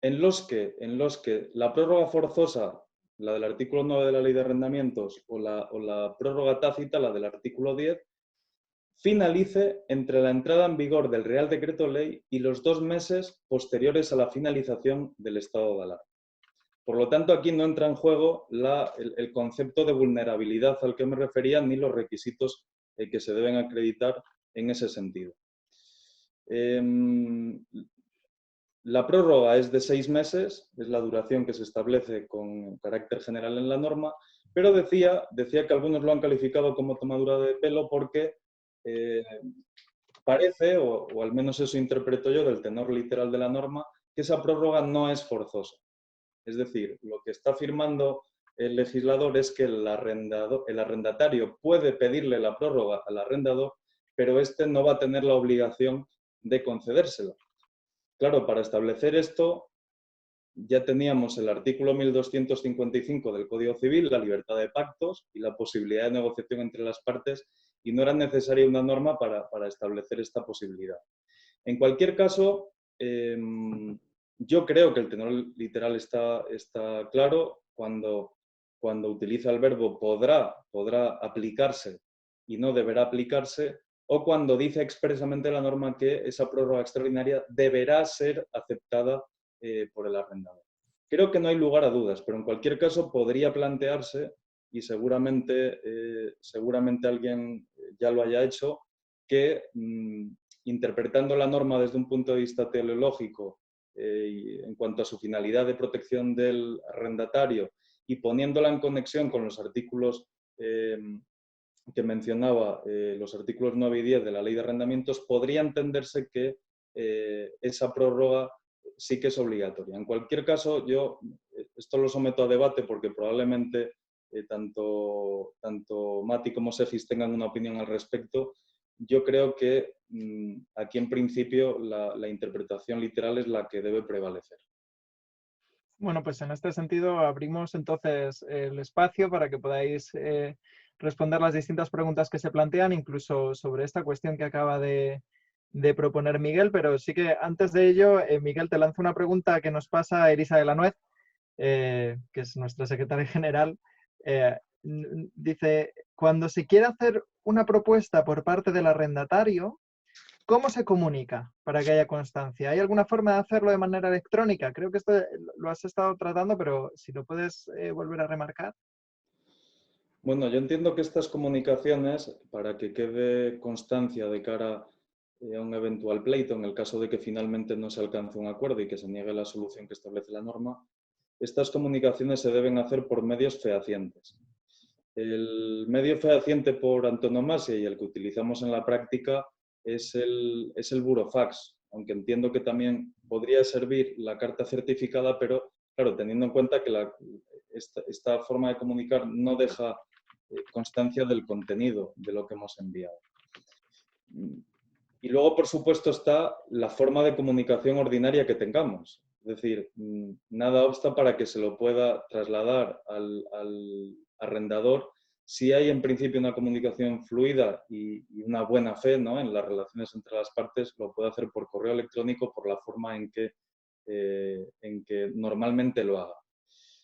en los que la prórroga forzosa, la del artículo 9 de la Ley de Arrendamientos, o la prórroga tácita, la del artículo 10, finalice entre la entrada en vigor del Real Decreto Ley y los 2 meses posteriores a la finalización del estado de alarma. Por lo tanto, aquí no entra en juego el concepto de vulnerabilidad al que me refería, ni los requisitos que se deben acreditar en ese sentido. La prórroga es de 6 meses, es la duración que se establece con carácter general en la norma, pero decía que algunos lo han calificado como tomadura de pelo porque parece, o al menos eso interpreto yo del tenor literal de la norma, que esa prórroga no es forzosa. Es decir, lo que está afirmando el legislador es que el arrendatario puede pedirle la prórroga al arrendador, pero éste no va a tener la obligación de concedérsela. Claro, para establecer esto ya teníamos el artículo 1255 del Código Civil, la libertad de pactos y la posibilidad de negociación entre las partes, y no era necesaria una norma para establecer esta posibilidad. En cualquier caso, yo creo que el tenor literal está claro cuando utiliza el verbo podrá aplicarse y no deberá aplicarse, o cuando dice expresamente la norma que esa prórroga extraordinaria deberá ser aceptada por el arrendador. Creo que no hay lugar a dudas, pero en cualquier caso podría plantearse, y seguramente alguien ya lo haya hecho, que interpretando la norma desde un punto de vista teleológico en cuanto a su finalidad de protección del arrendatario y poniéndola en conexión con los artículos que mencionaba, los artículos 9 y 10 de la Ley de Arrendamientos, podría entenderse que esa prórroga sí que es obligatoria. En cualquier caso, yo esto lo someto a debate porque probablemente tanto Mati como Segis tengan una opinión al respecto. Yo creo que aquí en principio la interpretación literal es la que debe prevalecer. Bueno, pues en este sentido abrimos entonces el espacio para que podáis responder las distintas preguntas que se plantean, incluso sobre esta cuestión que acaba de proponer Miguel, pero sí que antes de ello, Miguel, te lanzo una pregunta que nos pasa Elisa de la Nuez, que es nuestra secretaria general. Dice, cuando se quiere hacer una propuesta por parte del arrendatario, ¿cómo se comunica para que haya constancia? ¿Hay alguna forma de hacerlo de manera electrónica? Creo que esto lo has estado tratando, pero si lo puedes volver a remarcar. Bueno, yo entiendo que estas comunicaciones, para que quede constancia de cara a un eventual pleito, en el caso de que finalmente no se alcance un acuerdo y que se niegue la solución que establece la norma, estas comunicaciones se deben hacer por medios fehacientes. El medio fehaciente por antonomasia y el que utilizamos en la práctica es el burofax, aunque entiendo que también podría servir la carta certificada, pero claro, teniendo en cuenta que esta forma de comunicar no deja constancia del contenido de lo que hemos enviado. Y luego, por supuesto, está la forma de comunicación ordinaria que tengamos. Es decir, nada obsta para que se lo pueda trasladar al arrendador si hay en principio una comunicación fluida y una buena fe, ¿no?, en las relaciones entre las partes, lo puede hacer por correo electrónico por la forma en que normalmente lo haga.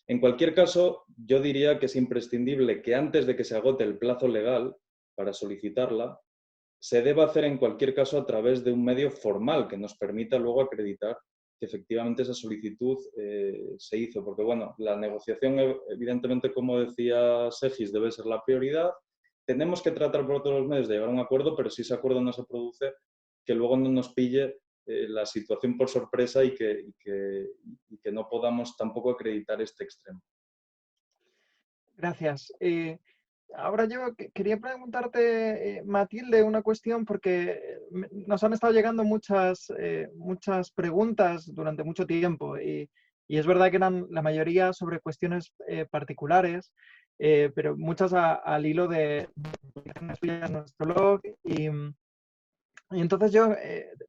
En cualquier caso, yo diría que es imprescindible que antes de que se agote el plazo legal para solicitarla, se debe hacer en cualquier caso a través de un medio formal que nos permita luego acreditar que efectivamente esa solicitud se hizo. Porque, bueno, la negociación, evidentemente, como decía Segis, debe ser la prioridad. Tenemos que tratar por todos los medios de llegar a un acuerdo, pero si ese acuerdo no se produce, que luego no nos pille la situación por sorpresa y que no podamos tampoco acreditar este extremo. Gracias. Ahora yo quería preguntarte, Matilde, una cuestión, porque nos han estado llegando muchas preguntas durante mucho tiempo y es verdad que eran la mayoría sobre cuestiones particulares, pero muchas al hilo de nuestro blog. Y entonces yo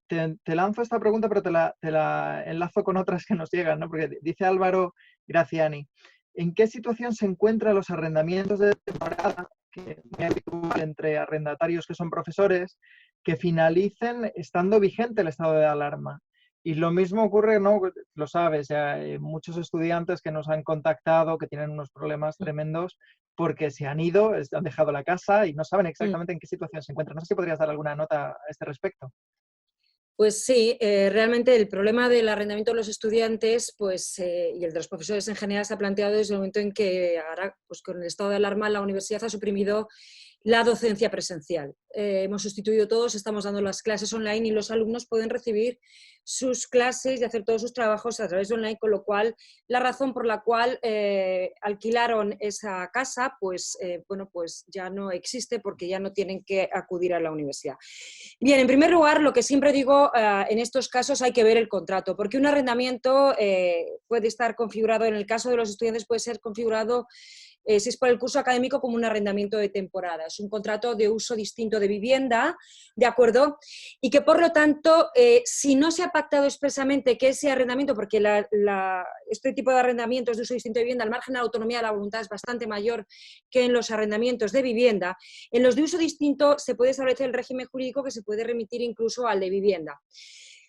te lanzo esta pregunta, pero te la enlazo con otras que nos llegan, ¿no? Porque dice Álvaro Graciani: ¿en qué situación se encuentran los arrendamientos de temporada, que es muy habitual entre arrendatarios que son profesores, que finalicen estando vigente el estado de alarma? Y lo mismo ocurre, ¿no? Lo sabes, ya, muchos estudiantes que nos han contactado, que tienen unos problemas tremendos porque se han ido, han dejado la casa y no saben exactamente en qué situación se encuentran. No sé si podrías dar alguna nota a este respecto. Pues sí, realmente el problema del arrendamiento de los estudiantes y el de los profesores en general se ha planteado desde el momento en que ahora, pues con el estado de alarma, la universidad ha suprimido la docencia presencial. Hemos sustituido todos, estamos dando las clases online y los alumnos pueden recibir sus clases y hacer todos sus trabajos a través de online, con lo cual la razón por la cual alquilaron esa casa, pues ya no existe porque ya no tienen que acudir a la universidad. Bien, en primer lugar, lo que siempre digo, en estos casos hay que ver el contrato, porque un arrendamiento puede estar configurado, en el caso de los estudiantes puede ser configurado, si es por el curso académico, como un arrendamiento de temporada. Es un contrato de uso distinto de vivienda, ¿de acuerdo? Y que, por lo tanto, si no se ha pactado expresamente que ese arrendamiento, porque este tipo de arrendamientos de uso distinto de vivienda, al margen de la autonomía de la voluntad, es bastante mayor que en los arrendamientos de vivienda, en los de uso distinto se puede establecer el régimen jurídico que se puede remitir incluso al de vivienda.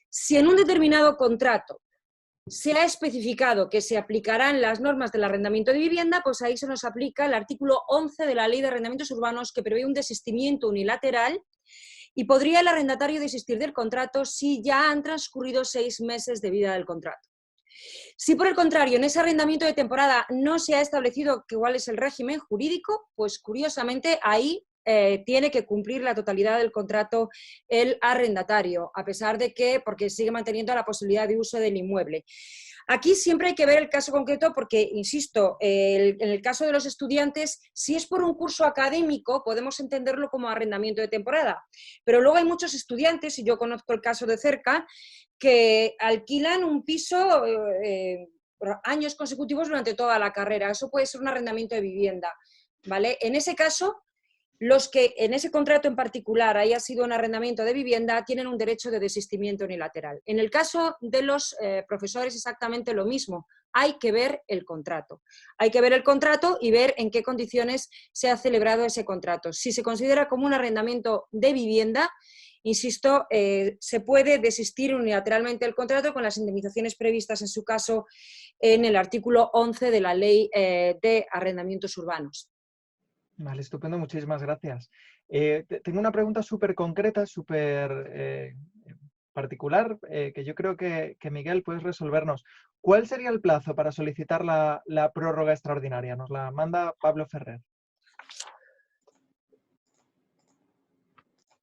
Si en un determinado contrato se ha especificado que se aplicarán las normas del arrendamiento de vivienda, pues ahí se nos aplica el artículo 11 de la Ley de Arrendamientos Urbanos, que prevé un desistimiento unilateral y podría el arrendatario desistir del contrato si ya han transcurrido 6 meses de vida del contrato. Si por el contrario en ese arrendamiento de temporada no se ha establecido cuál es el régimen jurídico, pues curiosamente ahí tiene que cumplir la totalidad del contrato el arrendatario, a pesar de que, porque sigue manteniendo la posibilidad de uso del inmueble. Aquí siempre hay que ver el caso concreto porque, insisto, en el caso de los estudiantes, si es por un curso académico, podemos entenderlo como arrendamiento de temporada. Pero luego hay muchos estudiantes, y yo conozco el caso de cerca, que alquilan un piso por años consecutivos durante toda la carrera. Eso puede ser un arrendamiento de vivienda, ¿vale? En ese caso, los que en ese contrato en particular haya sido un arrendamiento de vivienda tienen un derecho de desistimiento unilateral. En el caso de los profesores exactamente lo mismo. Hay que ver el contrato. Hay que ver el contrato y ver en qué condiciones se ha celebrado ese contrato. Si se considera como un arrendamiento de vivienda, insisto, se puede desistir unilateralmente del contrato con las indemnizaciones previstas en su caso en el artículo 11 de la Ley de Arrendamientos Urbanos. Vale, estupendo, muchísimas gracias. Tengo una pregunta súper concreta, súper particular, que yo creo que Miguel puedes resolvernos. ¿Cuál sería el plazo para solicitar la prórroga extraordinaria? Nos la manda Pablo Ferrer.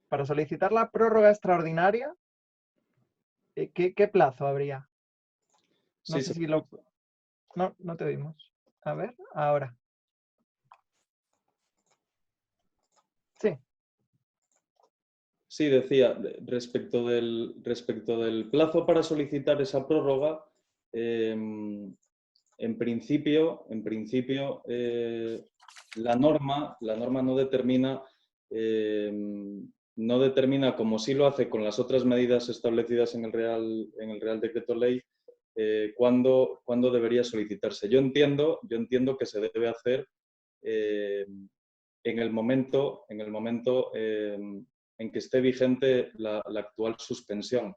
Para solicitar la prórroga extraordinaria, ¿qué plazo habría? No Sí, sé sí. si lo... No te oímos. A ver, ahora. Sí, decía, respecto del plazo para solicitar esa prórroga, en principio la norma no determina, como sí lo hace con las otras medidas establecidas en el Real Decreto Ley, cuándo debería solicitarse. Yo entiendo que se debe hacer en el momento en que esté vigente la actual suspensión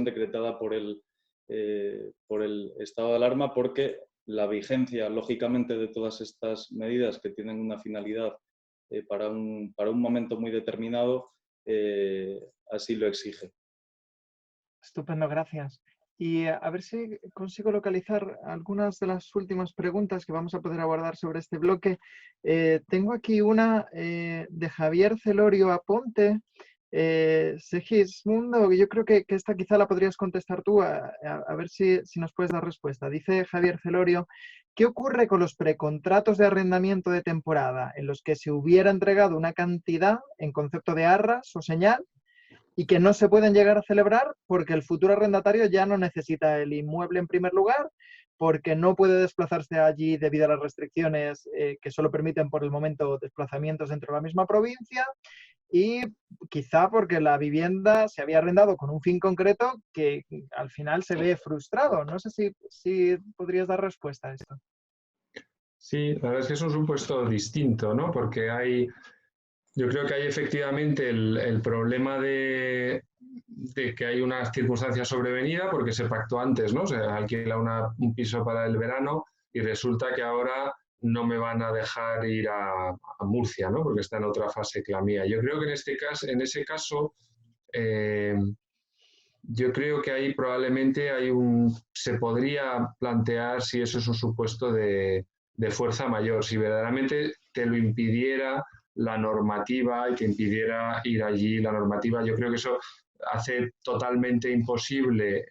decretada por el estado de alarma, porque la vigencia, lógicamente, de todas estas medidas que tienen una finalidad para un momento muy determinado, así lo exige. Estupendo, gracias. Y a ver si consigo localizar algunas de las últimas preguntas que vamos a poder abordar sobre este bloque. Tengo aquí una de Javier Celorio Aponte. Segismundo, yo creo que esta quizá la podrías contestar tú, a ver si nos puedes dar respuesta. Dice Javier Celorio, ¿qué ocurre con los precontratos de arrendamiento de temporada en los que se hubiera entregado una cantidad en concepto de arras o señal y que no se pueden llegar a celebrar porque el futuro arrendatario ya no necesita el inmueble en primer lugar, porque no puede desplazarse allí debido a las restricciones que solo permiten por el momento desplazamientos dentro de la misma provincia, y quizá porque la vivienda se había arrendado con un fin concreto que al final se ve frustrado? No sé si podrías dar respuesta a esto. Sí, la verdad es que es un supuesto distinto, ¿no? Porque yo creo que hay efectivamente el problema de que hay una circunstancia sobrevenida porque se pactó antes, ¿no? Se alquila un piso para el verano y resulta que ahora no me van a dejar ir a Murcia, ¿no? Porque está en otra fase que la mía. Yo creo que en ese caso, yo creo que ahí probablemente se podría plantear si eso es un supuesto de fuerza mayor, si verdaderamente te lo impidiera la normativa y que impidiera ir allí la normativa. Yo creo que eso hace totalmente imposible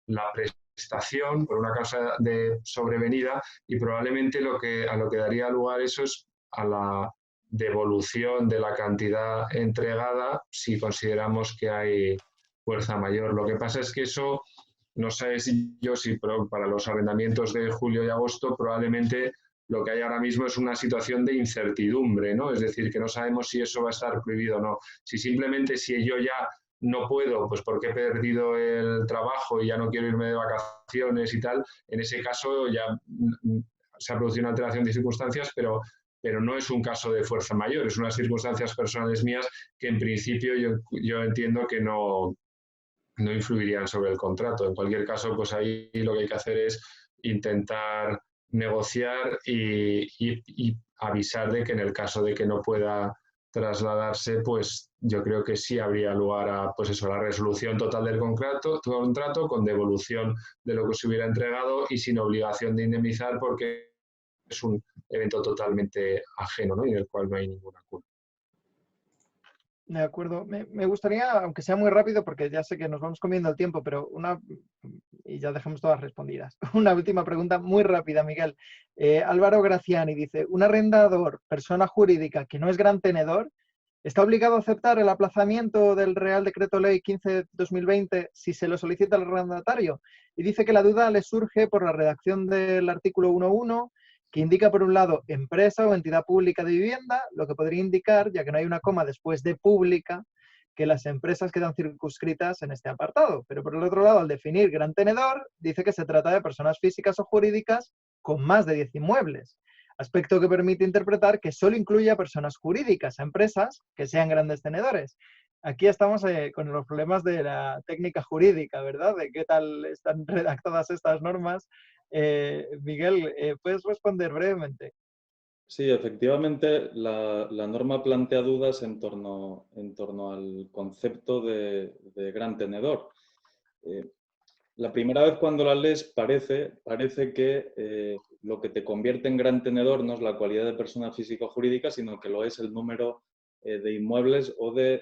la prestación por una causa de sobrevenida, y probablemente a lo que daría lugar eso es a la devolución de la cantidad entregada si consideramos que hay fuerza mayor. Lo que pasa es que eso, no sé si para los arrendamientos de julio y agosto probablemente lo que hay ahora mismo es una situación de incertidumbre, ¿no? Es decir, que no sabemos si eso va a estar prohibido o no. Si yo ya no puedo, pues porque he perdido el trabajo y ya no quiero irme de vacaciones y tal, en ese caso ya se ha producido una alteración de circunstancias, pero no es un caso de fuerza mayor, es unas circunstancias personales mías que en principio yo entiendo que no influirían sobre el contrato. En cualquier caso, pues ahí lo que hay que hacer es intentar negociar y avisar de que en el caso de que no pueda trasladarse, pues yo creo que sí habría lugar a, pues eso, la resolución total del contrato con devolución de lo que se hubiera entregado y sin obligación de indemnizar, porque es un evento totalmente ajeno, ¿no? Y en el cual no hay ninguna culpa. De acuerdo. Me gustaría, aunque sea muy rápido, porque ya sé que nos vamos comiendo el tiempo, pero y ya dejamos todas respondidas. Una última pregunta muy rápida, Miguel. Álvaro Graciani dice, ¿un arrendador, persona jurídica que no es gran tenedor, está obligado a aceptar el aplazamiento del Real Decreto Ley 15/2020 si se lo solicita el arrendatario? Y dice que la duda le surge por la redacción del artículo 1.1, que indica, por un lado, empresa o entidad pública de vivienda, lo que podría indicar, ya que no hay una coma después de pública, que las empresas quedan circunscritas en este apartado. Pero por el otro lado, al definir gran tenedor, dice que se trata de personas físicas o jurídicas con más de 10 inmuebles. Aspecto que permite interpretar que solo incluye a personas jurídicas, a empresas que sean grandes tenedores. Aquí estamos con los problemas de la técnica jurídica, ¿verdad? De qué tal están redactadas estas normas. Miguel, ¿puedes responder brevemente? Sí, efectivamente, la norma plantea dudas en torno al concepto de gran tenedor. La primera vez cuando la lees parece que lo que te convierte en gran tenedor no es la cualidad de persona física o jurídica, sino que lo es el número de inmuebles o de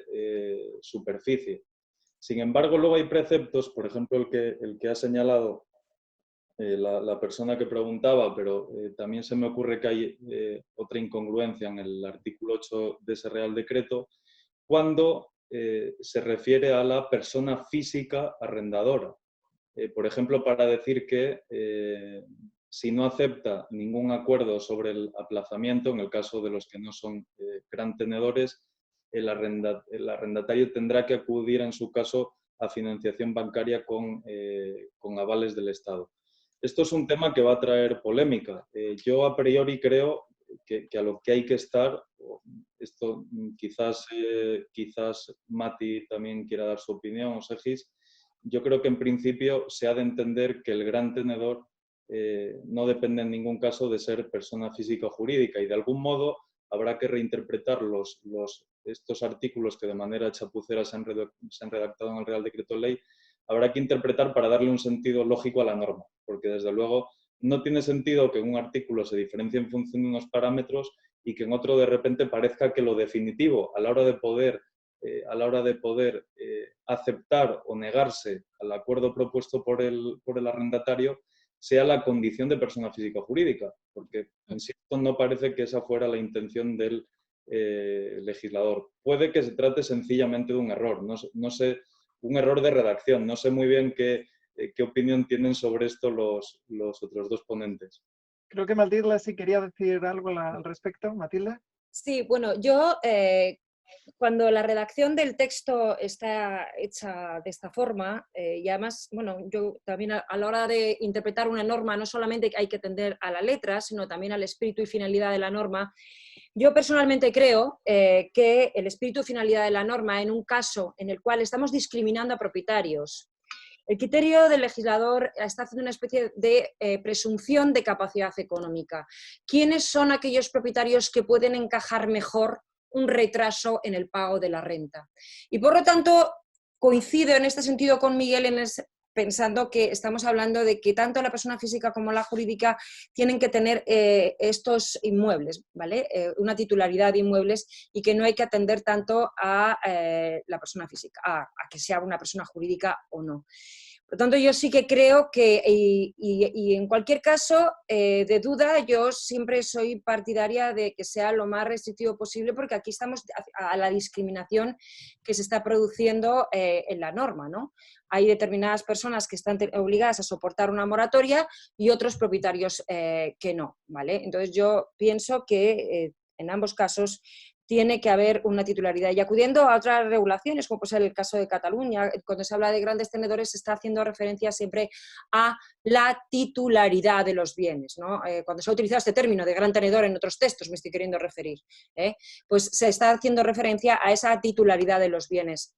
superficie. Sin embargo, luego hay preceptos, por ejemplo, el que ha señalado la persona que preguntaba, pero también se me ocurre que hay otra incongruencia en el artículo 8 de ese Real Decreto, cuando se refiere a la persona física arrendadora. Por ejemplo, para decir que si no acepta ningún acuerdo sobre el aplazamiento, en el caso de los que no son gran tenedores, el arrendatario tendrá que acudir en su caso a financiación bancaria con avales del Estado. Esto es un tema que va a traer polémica. Yo a priori creo que a lo que hay que estar, esto quizás Mati también quiera dar su opinión, o Segis, yo creo que en principio se ha de entender que el gran tenedor no depende en ningún caso de ser persona física o jurídica, y de algún modo habrá que reinterpretar estos artículos que de manera chapucera se han redactado en el Real Decreto Ley, habrá que interpretar para darle un sentido lógico a la norma, porque desde luego no tiene sentido que en un artículo se diferencie en función de unos parámetros y que en otro de repente parezca que lo definitivo a la hora de poder aceptar o negarse al acuerdo propuesto por el arrendatario sea la condición de persona física o jurídica, porque, insisto, no parece que esa fuera la intención del legislador. Puede que se trate sencillamente de un error, no sé, un error de redacción. No sé muy bien qué opinión tienen sobre esto los otros dos ponentes. Creo que Matilde sí quería decir algo al respecto. Matilde. Sí, bueno, yo cuando la redacción del texto está hecha de esta forma, y además, bueno, yo también a la hora de interpretar una norma no solamente hay que atender a la letra, sino también al espíritu y finalidad de la norma. Yo personalmente creo que el espíritu y finalidad de la norma, en un caso en el cual estamos discriminando a propietarios, el criterio del legislador está haciendo una especie de presunción de capacidad económica. ¿Quiénes son aquellos propietarios que pueden encajar mejor un retraso en el pago de la renta? Y por lo tanto, coincido en este sentido con Miguel pensando que estamos hablando de que tanto la persona física como la jurídica tienen que tener estos inmuebles, ¿vale? Una titularidad de inmuebles, y que no hay que atender tanto a la persona física, a que sea una persona jurídica o no. Por lo tanto, yo sí que creo que, y en cualquier caso, de duda, yo siempre soy partidaria de que sea lo más restrictivo posible, porque aquí estamos a la discriminación que se está produciendo en la norma, ¿no? Hay determinadas personas que están obligadas a soportar una moratoria y otros propietarios que no, ¿vale? Entonces yo pienso que en ambos casos tiene que haber una titularidad. Y acudiendo a otras regulaciones, como puede ser el caso de Cataluña, cuando se habla de grandes tenedores se está haciendo referencia siempre a la titularidad de los bienes, ¿no? Cuando se ha utilizado este término de gran tenedor en otros textos, me estoy queriendo referir, pues se está haciendo referencia a esa titularidad de los bienes,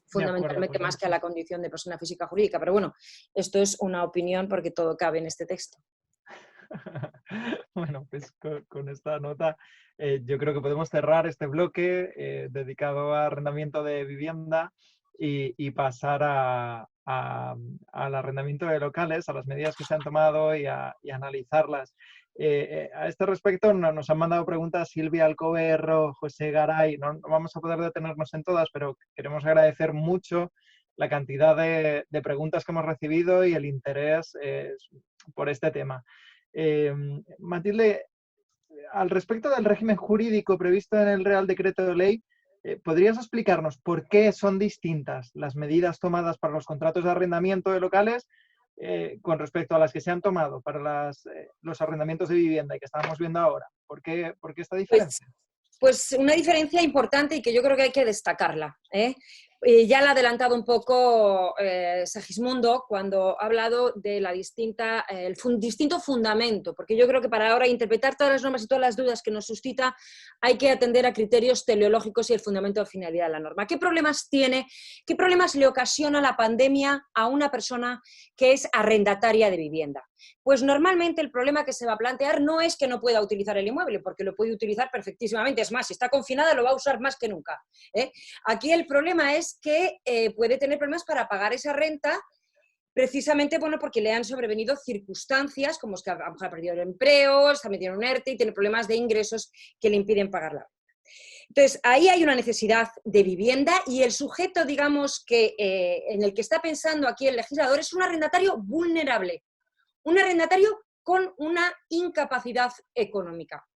fundamentalmente más que a la condición de persona física jurídica. Pero bueno, esto es una opinión porque todo cabe en este texto. Bueno, pues con esta nota yo creo que podemos cerrar este bloque dedicado a arrendamiento de vivienda y pasar al arrendamiento de locales, a las medidas que se han tomado y a analizarlas. A este respecto nos han mandado preguntas Silvia Alcoberro, José Garay. No vamos a poder detenernos en todas, pero queremos agradecer mucho la cantidad de preguntas que hemos recibido y el interés por este tema. Matilde, al respecto del régimen jurídico previsto en el Real Decreto de Ley, ¿podrías explicarnos por qué son distintas las medidas tomadas para los contratos de arrendamiento de locales con respecto a las que se han tomado para los arrendamientos de vivienda y que estamos viendo ahora? ¿Por qué esta diferencia? Pues una diferencia importante y que yo creo que hay que destacarla, ¿eh? Ya la ha adelantado un poco Segismundo cuando ha hablado de el distinto fundamento, porque yo creo que para ahora interpretar todas las normas y todas las dudas que nos suscita hay que atender a criterios teleológicos y el fundamento de finalidad de la norma. ¿Qué problemas tiene, qué problemas le ocasiona la pandemia a una persona que es arrendataria de vivienda? Pues normalmente el problema que se va a plantear no es que no pueda utilizar el inmueble, porque lo puede utilizar perfectísimamente, es más, si está confinada lo va a usar más que nunca, ¿eh? Aquí el problema es que puede tener problemas para pagar esa renta, precisamente porque le han sobrevenido circunstancias como es que ha perdido el empleo, está metido en un ERTE y tiene problemas de ingresos que le impiden pagar la renta. Entonces, ahí hay una necesidad de vivienda y el sujeto, digamos, que en el que está pensando aquí el legislador es un arrendatario vulnerable. un arrendatario con una incapacidad económica.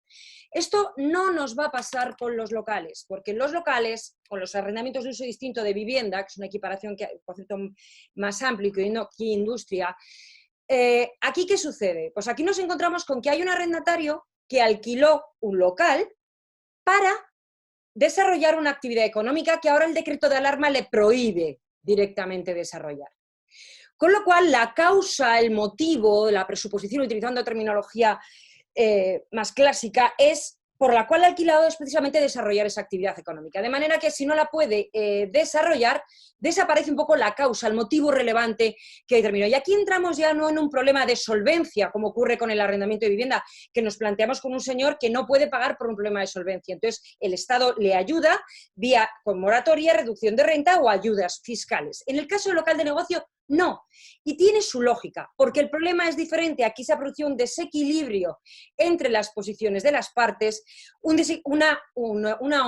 Esto no nos va a pasar con los locales, porque en los locales, con los arrendamientos de uso distinto de vivienda, que es una equiparación que, por cierto, más amplio que industria, ¿aquí qué sucede? Pues aquí nos encontramos con que hay un arrendatario que alquiló un local para desarrollar una actividad económica que ahora el decreto de alarma le prohíbe directamente desarrollar. Con lo cual, la causa, el motivo, la presuposición, utilizando terminología más clásica, es por la cual ha alquilado es precisamente desarrollar esa actividad económica. De manera que si no la puede desarrollar, desaparece un poco la causa, el motivo relevante que determinó. Y aquí entramos ya no en un problema de solvencia, como ocurre con el arrendamiento de vivienda, que nos planteamos con un señor que no puede pagar por un problema de solvencia. Entonces, el Estado le ayuda vía con moratoria, reducción de renta o ayudas fiscales. En el caso del local de negocio, no. Y tiene su lógica, porque el problema es diferente. Aquí se ha producido un desequilibrio entre las posiciones de las partes, una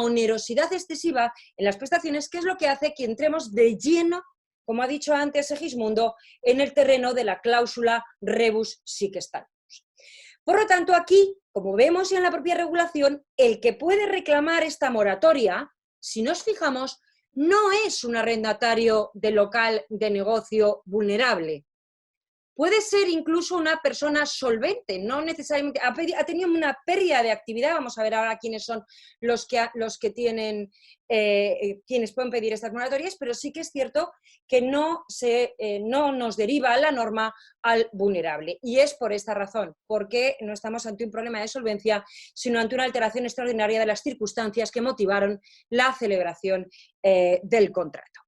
onerosidad excesiva en las prestaciones, que es lo que hace que entremos de lleno, como ha dicho antes Segismundo, en el terreno de la cláusula rebus sic stantibus. Por lo tanto, aquí, como vemos en la propia regulación, el que puede reclamar esta moratoria, si nos fijamos, no es un arrendatario de local de negocio vulnerable. Puede ser incluso una persona solvente, no necesariamente ha tenido una pérdida de actividad. Vamos a ver ahora quiénes son los que tienen, quienes pueden pedir estas moratorias, pero sí que es cierto que no nos deriva la norma al vulnerable. Y es por esta razón, porque no estamos ante un problema de solvencia, sino ante una alteración extraordinaria de las circunstancias que motivaron la celebración del contrato.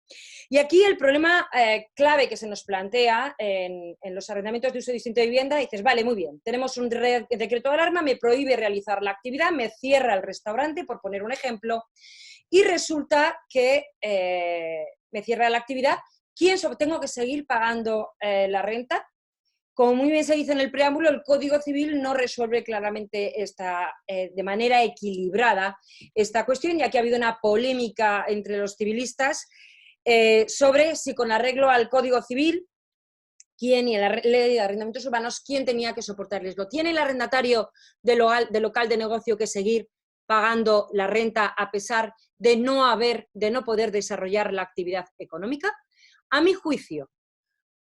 Y aquí el problema clave que se nos plantea en los arrendamientos de uso distinto de vivienda, dices, vale, muy bien, tenemos un decreto de alarma, me prohíbe realizar la actividad, me cierra el restaurante, por poner un ejemplo, y resulta que me cierra la actividad, tengo que seguir pagando la renta. Como muy bien se dice en el preámbulo, el Código Civil no resuelve claramente de manera equilibrada esta cuestión, ya que ha habido una polémica entre los civilistas sobre si con arreglo al Código Civil, quién y en la ley de arrendamientos urbanos, quién tenía que soportarles. ¿Lo tiene el arrendatario de local de negocio que seguir pagando la renta a pesar de no poder desarrollar la actividad económica? A mi juicio,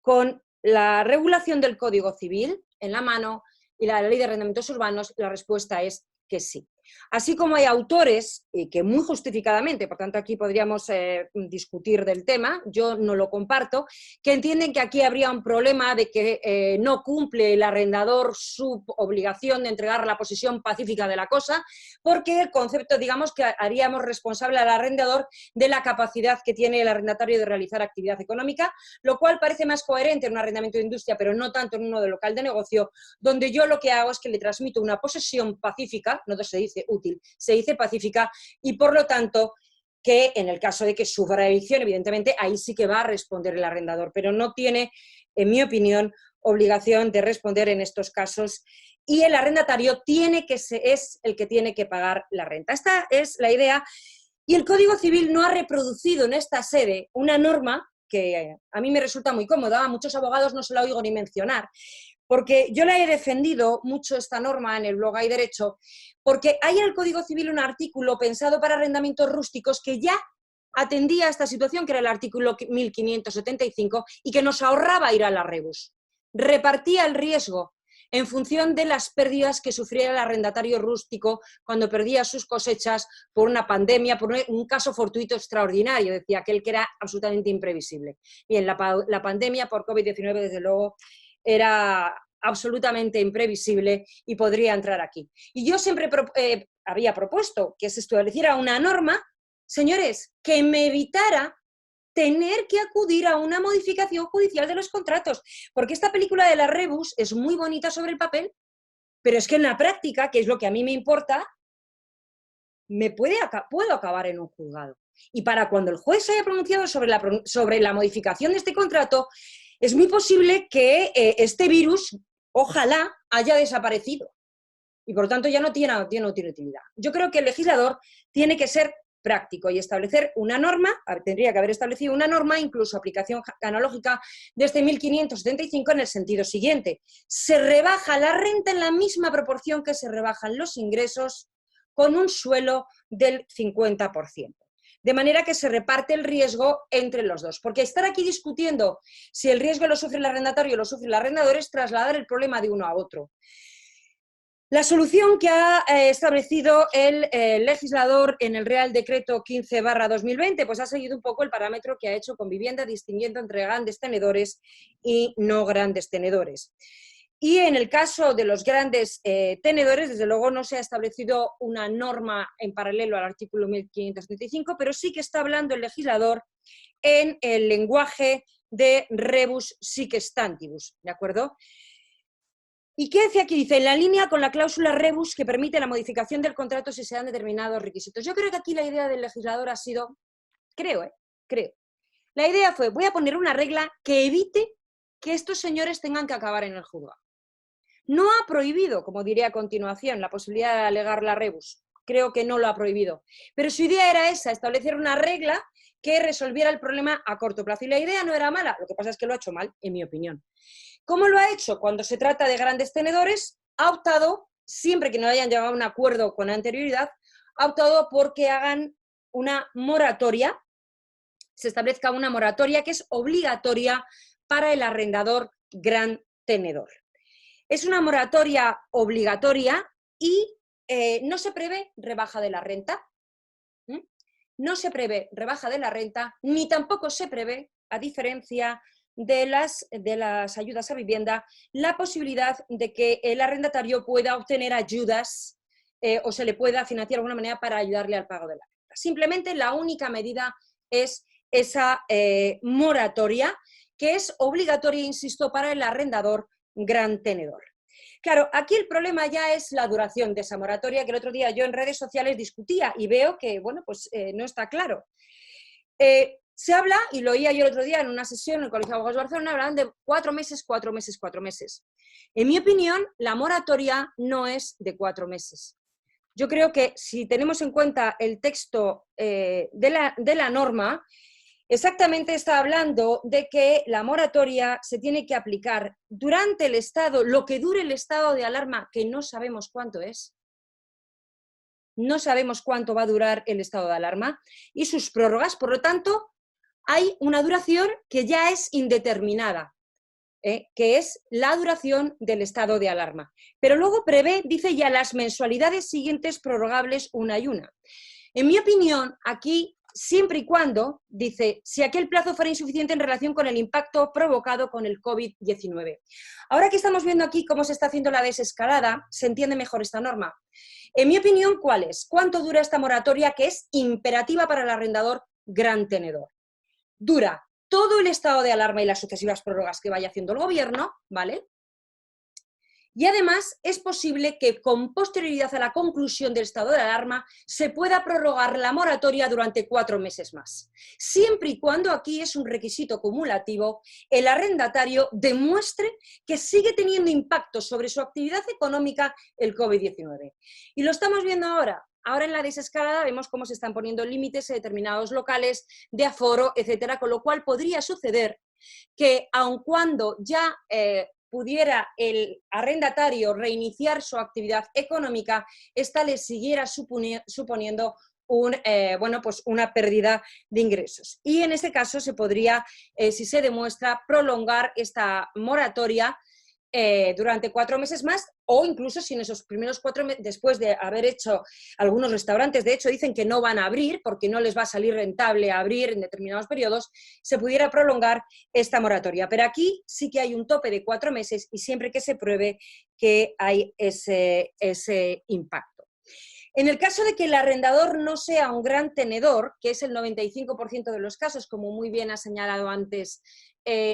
con la regulación del Código Civil en la mano y la ley de arrendamientos urbanos, la respuesta es que sí. Así como hay autores que muy justificadamente, por tanto aquí podríamos discutir del tema, yo no lo comparto, que entienden que aquí habría un problema de que no cumple el arrendador su obligación de entregar la posesión pacífica de la cosa, porque el concepto, digamos, que haríamos responsable al arrendador de la capacidad que tiene el arrendatario de realizar actividad económica, lo cual parece más coherente en un arrendamiento de industria, pero no tanto en uno de local de negocio, donde yo lo que hago es que le transmito una posesión pacífica, no se dice útil, se dice pacífica, y por lo tanto que en el caso de que sufra evicción, evidentemente ahí sí que va a responder el arrendador, pero no tiene, en mi opinión, obligación de responder en estos casos, y el arrendatario es el que tiene que pagar la renta. Esta es la idea, y el Código Civil no ha reproducido en esta sede una norma que a mí me resulta muy cómoda, a muchos abogados no se la oigo ni mencionar, porque yo la he defendido mucho esta norma en el blog Hay Derecho, porque hay en el Código Civil un artículo pensado para arrendamientos rústicos que ya atendía a esta situación, que era el artículo 1575, y que nos ahorraba ir a la rebus. Repartía el riesgo en función de las pérdidas que sufriera el arrendatario rústico cuando perdía sus cosechas por una pandemia, por un caso fortuito extraordinario, decía aquel que era absolutamente imprevisible. Bien, la pandemia por COVID-19, desde luego, era absolutamente imprevisible y podría entrar aquí. Y yo siempre había propuesto que se estableciera una norma, señores, que me evitara tener que acudir a una modificación judicial de los contratos, porque esta película de la rebus es muy bonita sobre el papel, pero es que en la práctica, que es lo que a mí me importa, puedo acabar en un juzgado. Y para cuando el juez se haya pronunciado sobre la modificación de este contrato, es muy posible que este virus, ojalá, haya desaparecido y por lo tanto ya no tiene utilidad. Yo creo que el legislador tiene que ser práctico y establecer una norma, tendría que haber establecido una norma, incluso aplicación analógica desde 1575 en el sentido siguiente. Se rebaja la renta en la misma proporción que se rebajan los ingresos con un suelo del 50%. De manera que se reparte el riesgo entre los dos. Porque estar aquí discutiendo si el riesgo lo sufre el arrendatario o lo sufre el arrendador es trasladar el problema de uno a otro. La solución que ha establecido el legislador en el Real Decreto 15/2020, pues ha seguido un poco el parámetro que ha hecho con vivienda, distinguiendo entre grandes tenedores y no grandes tenedores. Y en el caso de los grandes tenedores, desde luego no se ha establecido una norma en paralelo al artículo 1575, pero sí que está hablando el legislador en el lenguaje de rebus sic stantibus, ¿de acuerdo? ¿Y qué dice aquí? Dice, en la línea con la cláusula rebus que permite la modificación del contrato si se dan determinados requisitos. Yo creo que aquí la idea del legislador ha sido, creo. La idea fue, voy a poner una regla que evite que estos señores tengan que acabar en el juzgado. No ha prohibido, como diré a continuación, la posibilidad de alegar la rebus. Creo que no lo ha prohibido. Pero su idea era esa, establecer una regla que resolviera el problema a corto plazo. Y la idea no era mala, lo que pasa es que lo ha hecho mal, en mi opinión. ¿Cómo lo ha hecho? Cuando se trata de grandes tenedores, ha optado, siempre que no hayan llegado a un acuerdo con anterioridad, ha optado por que hagan una moratoria, se establezca una moratoria que es obligatoria para el arrendador gran tenedor. Es una moratoria obligatoria y no se prevé rebaja de la renta. No se prevé rebaja de la renta, ni tampoco se prevé, a diferencia de las ayudas a vivienda, la posibilidad de que el arrendatario pueda obtener ayudas o se le pueda financiar de alguna manera para ayudarle al pago de la renta. Simplemente la única medida es esa moratoria, que es obligatoria, insisto, para el arrendador gran tenedor. Claro, aquí el problema ya es la duración de esa moratoria, que el otro día yo en redes sociales discutía y veo que, bueno, pues no está claro. Se habla, y lo oía yo el otro día en una sesión en el Colegio de Abogados de Barcelona, hablan de 4 meses, 4 meses, 4 meses. En mi opinión, la moratoria no es de 4 meses. Yo creo que si tenemos en cuenta el texto de la norma, exactamente está hablando de que la moratoria se tiene que aplicar durante el estado, lo que dure el estado de alarma, que no sabemos cuánto es. No sabemos cuánto va a durar el estado de alarma y sus prórrogas, por lo tanto, hay una duración que ya es indeterminada, que es la duración del estado de alarma. Pero luego prevé, dice ya, las mensualidades siguientes prorrogables una y una. En mi opinión, aquí, siempre y cuando, dice, si aquel plazo fuera insuficiente en relación con el impacto provocado con el COVID-19. Ahora que estamos viendo aquí cómo se está haciendo la desescalada, se entiende mejor esta norma. En mi opinión, ¿cuál es? ¿Cuánto dura esta moratoria que es imperativa para el arrendador gran tenedor? Dura todo el estado de alarma y las sucesivas prórrogas que vaya haciendo el gobierno, ¿vale? Y además es posible que con posterioridad a la conclusión del estado de alarma se pueda prorrogar la moratoria durante 4 meses más. Siempre y cuando, aquí es un requisito cumulativo, el arrendatario demuestre que sigue teniendo impacto sobre su actividad económica el COVID-19. Y lo estamos viendo ahora. Ahora en la desescalada vemos cómo se están poniendo límites en determinados locales de aforo, etcétera, con lo cual podría suceder que aun cuando ya pudiera el arrendatario reiniciar su actividad económica, esta le siguiera suponiendo una pérdida de ingresos. Y en este caso se podría, si se demuestra, prolongar esta moratoria durante 4 meses más, o incluso si en esos primeros 4 meses, después de haber hecho, algunos restaurantes de hecho dicen que no van a abrir porque no les va a salir rentable abrir en determinados periodos, se pudiera prolongar esta moratoria. Pero aquí sí que hay un tope de 4 meses y siempre que se pruebe que hay ese impacto. En el caso de que el arrendador no sea un gran tenedor, que es el 95% de los casos, como muy bien ha señalado antes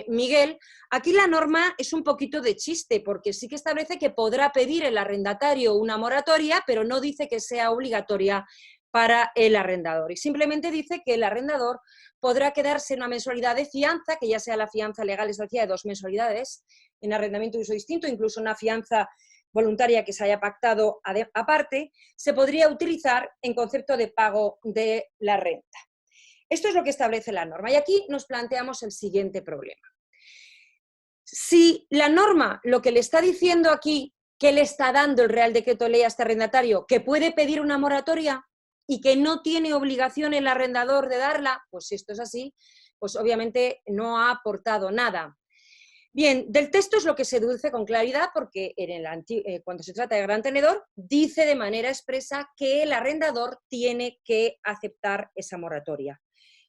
Miguel, aquí la norma es un poquito de chiste, porque sí que establece que podrá pedir el arrendatario una moratoria, pero no dice que sea obligatoria para el arrendador. Y simplemente dice que el arrendador podrá quedarse en una mensualidad de fianza, que ya sea la fianza legal establecida de 2 mensualidades, en arrendamiento de uso distinto, incluso una fianza voluntaria que se haya pactado aparte, se podría utilizar en concepto de pago de la renta. Esto es lo que establece la norma. Y aquí nos planteamos el siguiente problema. Si la norma lo que le está diciendo aquí, que le está dando el Real Decreto Ley a este arrendatario, que puede pedir una moratoria y que no tiene obligación el arrendador de darla, pues si esto es así, pues obviamente no ha aportado nada. Bien, del texto es lo que se deduce con claridad porque cuando se trata de gran tenedor dice de manera expresa que el arrendador tiene que aceptar esa moratoria.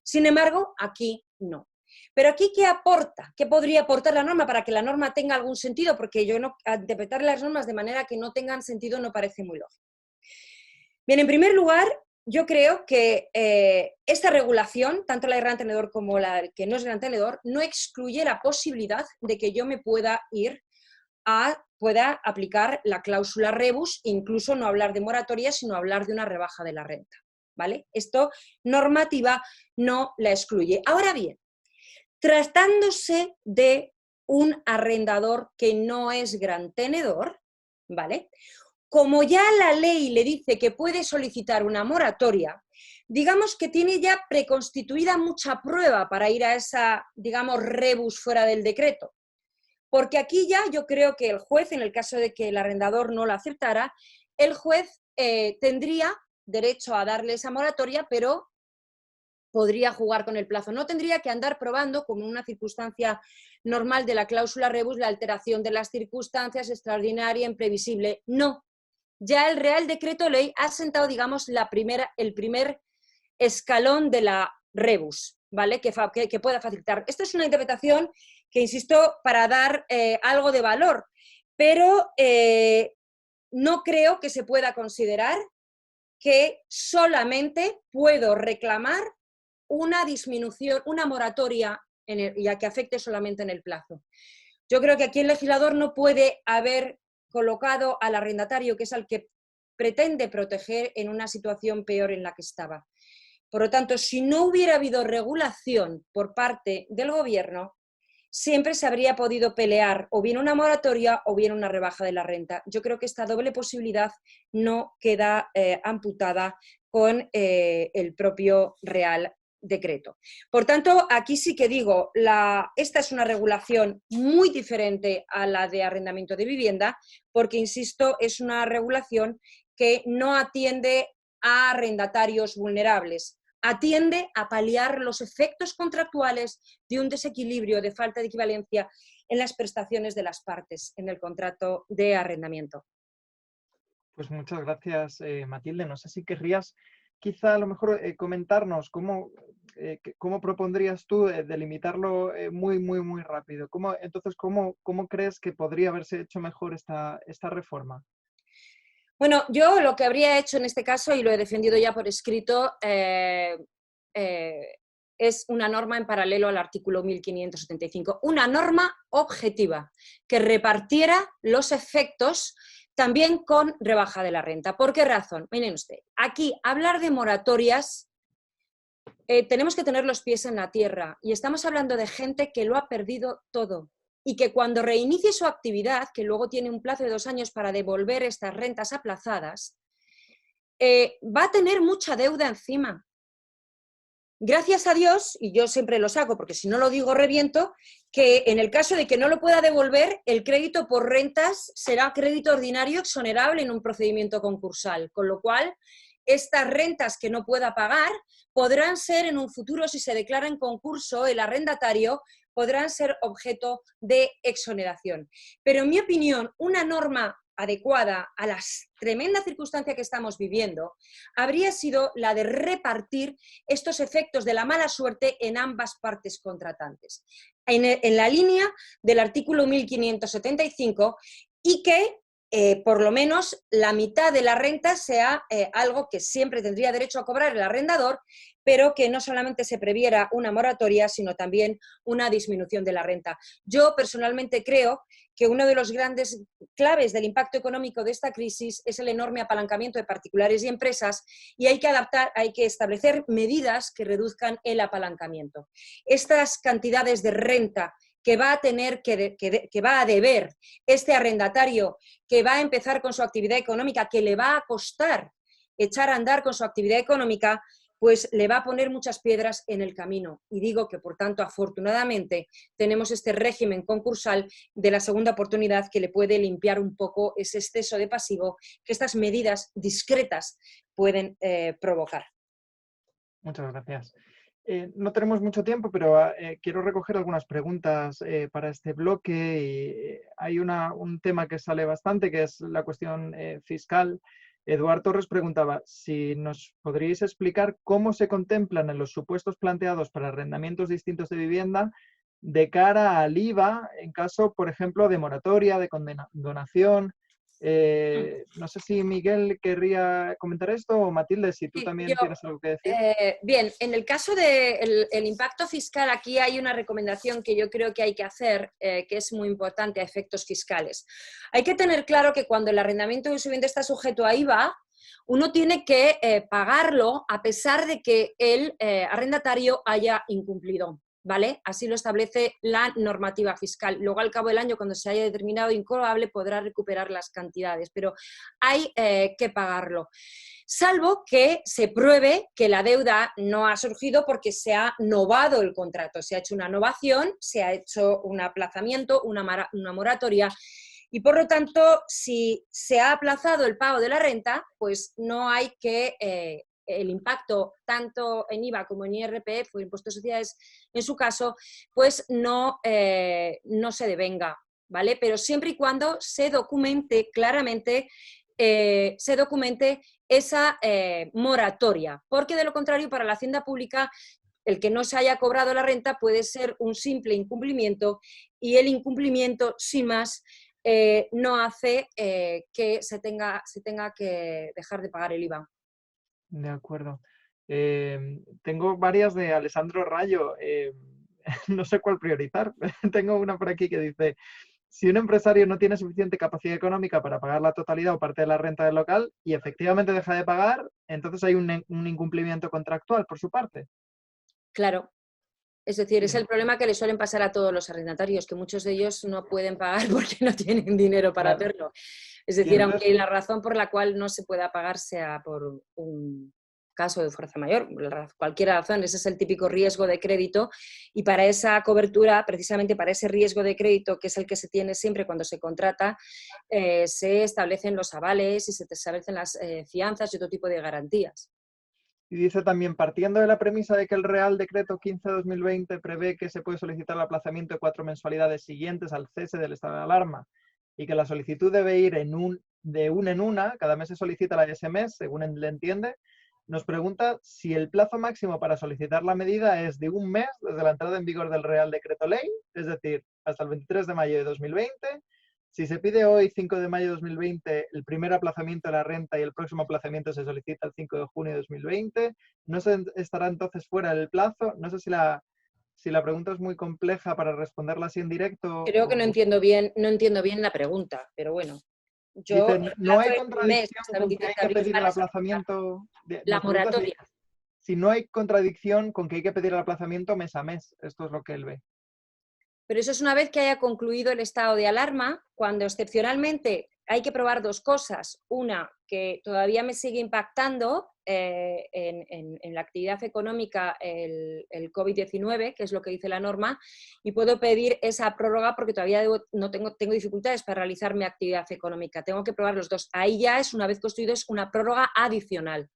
Sin embargo, aquí no. Pero aquí, ¿qué aporta? ¿Qué podría aportar la norma para que la norma tenga algún sentido? Porque yo interpretar las normas de manera que no tengan sentido no parece muy lógico. Bien, en primer lugar, yo creo que esta regulación, tanto la de gran tenedor como la que no es gran tenedor, no excluye la posibilidad de que yo me pueda pueda aplicar la cláusula rebus, incluso no hablar de moratoria, sino hablar de una rebaja de la renta, ¿vale? Esto, normativa, no la excluye. Ahora bien, tratándose de un arrendador que no es gran tenedor, ¿vale? Como ya la ley le dice que puede solicitar una moratoria, digamos que tiene ya preconstituida mucha prueba para ir a esa, digamos, rebus fuera del decreto. Porque aquí ya yo creo que el juez, en el caso de que el arrendador no la aceptara, el juez tendría derecho a darle esa moratoria, pero podría jugar con el plazo. No tendría que andar probando, como una circunstancia normal de la cláusula rebus, la alteración de las circunstancias, extraordinaria, imprevisible. No. Ya el Real Decreto Ley ha sentado, digamos, el primer escalón de la rebus, ¿vale? Que pueda facilitar. Esto es una interpretación que, insisto, para dar algo de valor, pero no creo que se pueda considerar que solamente puedo reclamar una disminución, una moratoria, ya que afecte solamente en el plazo. Yo creo que aquí el legislador no puede haber colocado al arrendatario, que es al que pretende proteger, en una situación peor en la que estaba. Por lo tanto, si no hubiera habido regulación por parte del gobierno, siempre se habría podido pelear o bien una moratoria o bien una rebaja de la renta. Yo creo que esta doble posibilidad no queda amputada con el propio Real Decreto. Por tanto, aquí sí que digo, esta es una regulación muy diferente a la de arrendamiento de vivienda, porque, insisto, es una regulación que no atiende a arrendatarios vulnerables, atiende a paliar los efectos contractuales de un desequilibrio de falta de equivalencia en las prestaciones de las partes en el contrato de arrendamiento. Pues muchas gracias, Matilde. No sé si querrías quizá a lo mejor comentarnos cómo propondrías tú delimitarlo muy rápido. Entonces, ¿cómo crees que podría haberse hecho mejor esta reforma? Bueno, yo lo que habría hecho en este caso, y lo he defendido ya por escrito, es una norma en paralelo al artículo 1575. Una norma objetiva que repartiera los efectos también con rebaja de la renta. ¿Por qué razón? Miren usted, aquí hablar de moratorias, tenemos que tener los pies en la tierra y estamos hablando de gente que lo ha perdido todo y que cuando reinicie su actividad, que luego tiene un plazo de 2 años para devolver estas rentas aplazadas, va a tener mucha deuda encima. Gracias a Dios, y yo siempre lo saco porque si no lo digo reviento, que en el caso de que no lo pueda devolver, el crédito por rentas será crédito ordinario exonerable en un procedimiento concursal, con lo cual estas rentas que no pueda pagar podrán ser en un futuro, si se declara en concurso el arrendatario, podrán ser objeto de exoneración. Pero en mi opinión, una norma adecuada a la tremenda circunstancia que estamos viviendo habría sido la de repartir estos efectos de la mala suerte en ambas partes contratantes, en la línea del artículo 1575, y que por lo menos la mitad de la renta sea algo que siempre tendría derecho a cobrar el arrendador, pero que no solamente se previera una moratoria, sino también una disminución de la renta. Yo personalmente creo que uno de los grandes claves del impacto económico de esta crisis es el enorme apalancamiento de particulares y empresas, y hay que establecer medidas que reduzcan el apalancamiento. Estas cantidades de renta que va a tener que va a deber este arrendatario, que va a empezar con su actividad económica, que le va a costar echar a andar con su actividad económica, pues le va a poner muchas piedras en el camino. Y digo que, por tanto, afortunadamente, tenemos este régimen concursal de la segunda oportunidad que le puede limpiar un poco ese exceso de pasivo que estas medidas discretas pueden provocar. Muchas gracias. No tenemos mucho tiempo, pero quiero recoger algunas preguntas para este bloque. Y, hay un tema que sale bastante, que es la cuestión fiscal. Eduard Torres preguntaba si nos podríais explicar cómo se contemplan en los supuestos planteados para arrendamientos distintos de vivienda de cara al IVA en caso, por ejemplo, de moratoria, de condonación. No sé si Miguel querría comentar esto o Matilde, si tú también tienes algo que decir. Bien, en el caso del impacto fiscal, aquí hay una recomendación que yo creo que hay que hacer, que es muy importante a efectos fiscales. Hay que tener claro que cuando el arrendamiento de vivienda está sujeto a IVA, uno tiene que pagarlo a pesar de que el arrendatario haya incumplido. ¿Vale? Así lo establece la normativa fiscal. Luego, al cabo del año, cuando se haya determinado incobrable, podrá recuperar las cantidades, pero hay que pagarlo. Salvo que se pruebe que la deuda no ha surgido porque se ha novado el contrato, se ha hecho una novación, se ha hecho un aplazamiento, una moratoria. Y por lo tanto, si se ha aplazado el pago de la renta, pues no hay que el impacto tanto en IVA como en IRPF o impuestos de sociedades, en su caso, pues no se devenga, ¿vale? Pero siempre y cuando se documente claramente, esa moratoria, porque de lo contrario, para la hacienda pública, el que no se haya cobrado la renta puede ser un simple incumplimiento y el incumplimiento, sin más, no hace que se tenga que dejar de pagar el IVA. De acuerdo. Tengo varias de Alessandro Rayo. No sé cuál priorizar. Tengo una por aquí que dice, si un empresario no tiene suficiente capacidad económica para pagar la totalidad o parte de la renta del local y efectivamente deja de pagar, entonces hay un incumplimiento contractual por su parte. Claro. Es decir, es el problema que le suelen pasar a todos los arrendatarios, que muchos de ellos no pueden pagar porque no tienen dinero para hacerlo. Es decir, aunque la razón por la cual no se pueda pagar sea por un caso de fuerza mayor, cualquier razón, ese es el típico riesgo de crédito, y para esa cobertura, precisamente para ese riesgo de crédito, que es el que se tiene siempre cuando se contrata, se establecen los avales y se establecen las fianzas y otro tipo de garantías. Y dice también, partiendo de la premisa de que el Real Decreto 15/2020 prevé que se puede solicitar el aplazamiento de 4 mensualidades siguientes al cese del estado de alarma y que la solicitud debe ir de una en una, cada mes se solicita la ese mes, según él le entiende, nos pregunta si el plazo máximo para solicitar la medida es de un mes desde la entrada en vigor del Real Decreto Ley, es decir, hasta el 23 de mayo de 2020. Si se pide hoy, 5 de mayo de 2020, el primer aplazamiento de la renta y el próximo aplazamiento se solicita el 5 de junio de 2020, ¿no se estará entonces fuera del plazo? No sé si la pregunta es muy compleja para responderla así en directo. Creo que no entiendo bien la pregunta, pero bueno. Dice, no hay contradicción con que hay que pedir el aplazamiento. La moratoria. Si no hay contradicción con que hay que pedir el aplazamiento mes a mes. Esto es lo que él ve. Pero eso es una vez que haya concluido el estado de alarma, cuando excepcionalmente hay que probar dos cosas. Una, que todavía me sigue impactando en la actividad económica el COVID-19, que es lo que dice la norma, y puedo pedir esa prórroga porque todavía no tengo dificultades para realizar mi actividad económica. Tengo que probar los dos. Ahí ya es, una vez construido, es una prórroga adicional,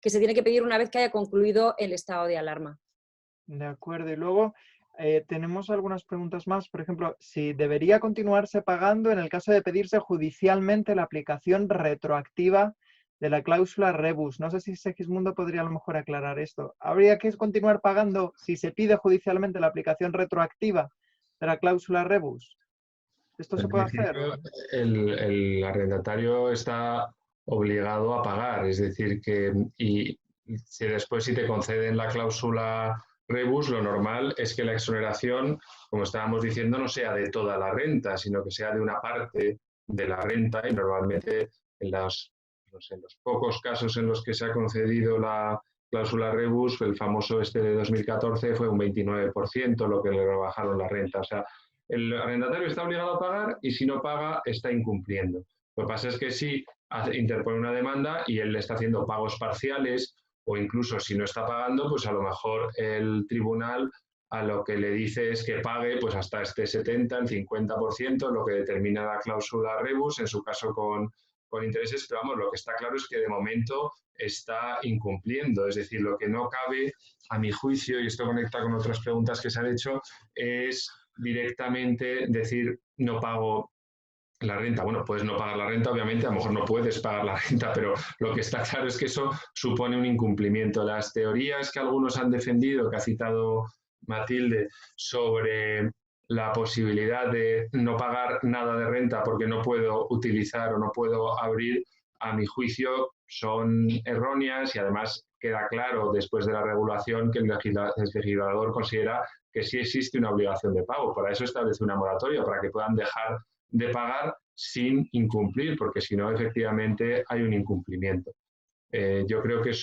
que se tiene que pedir una vez que haya concluido el estado de alarma. De acuerdo. Y luego tenemos algunas preguntas más. Por ejemplo, si debería continuarse pagando en el caso de pedirse judicialmente la aplicación retroactiva de la cláusula rebus. No sé si Segismundo podría a lo mejor aclarar esto. ¿Habría que continuar pagando si se pide judicialmente la aplicación retroactiva de la cláusula rebus? ¿Esto se puede hacer? El arrendatario está obligado a pagar, es decir, que si te conceden la cláusula rebus, lo normal es que la exoneración, como estábamos diciendo, no sea de toda la renta, sino que sea de una parte de la renta, y normalmente en los pocos casos en los que se ha concedido la cláusula rebus, el famoso este de 2014, fue un 29% lo que le rebajaron la renta. O sea, el arrendatario está obligado a pagar y si no paga está incumpliendo. Lo que pasa es que si interpone una demanda y él le está haciendo pagos parciales o incluso si no está pagando, pues a lo mejor el tribunal a lo que le dice es que pague pues hasta este 70, el 50%, lo que determina la cláusula rebus, en su caso con intereses, pero vamos, lo que está claro es que de momento está incumpliendo. Es decir, lo que no cabe, a mi juicio, y esto conecta con otras preguntas que se han hecho, es directamente decir no pago la renta. Bueno, puedes no pagar la renta, obviamente, a lo mejor no puedes pagar la renta, pero lo que está claro es que eso supone un incumplimiento. Las teorías que algunos han defendido, que ha citado Matilde, sobre la posibilidad de no pagar nada de renta porque no puedo utilizar o no puedo abrir, a mi juicio, son erróneas y además queda claro después de la regulación que el legislador considera que sí existe una obligación de pago. Para eso establece una moratoria, para que puedan dejar de pagar sin incumplir, porque si no, efectivamente, hay un incumplimiento. Yo creo que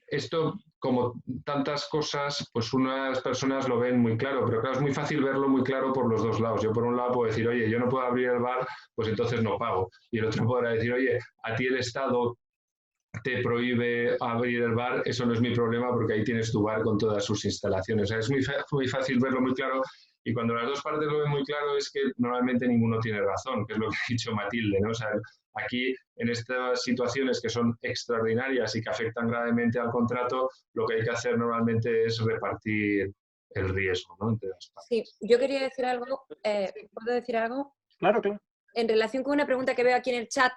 esto, como tantas cosas, pues unas personas lo ven muy claro, pero claro, es muy fácil verlo muy claro por los dos lados. Yo por un lado puedo decir, oye, yo no puedo abrir el bar, pues entonces no pago. Y el otro podrá decir, oye, a ti el Estado te prohíbe abrir el bar, eso no es mi problema porque ahí tienes tu bar con todas sus instalaciones. O sea, es muy fácil verlo muy claro y cuando las dos partes lo ven muy claro es que normalmente ninguno tiene razón, que es lo que ha dicho Matilde, ¿no? O sea, aquí en estas situaciones que son extraordinarias y que afectan gravemente al contrato, lo que hay que hacer normalmente es repartir el riesgo, ¿no? Entre las partes. Sí, yo quería decir algo, ¿puedo decir algo? Claro, claro. En relación con una pregunta que veo aquí en el chat,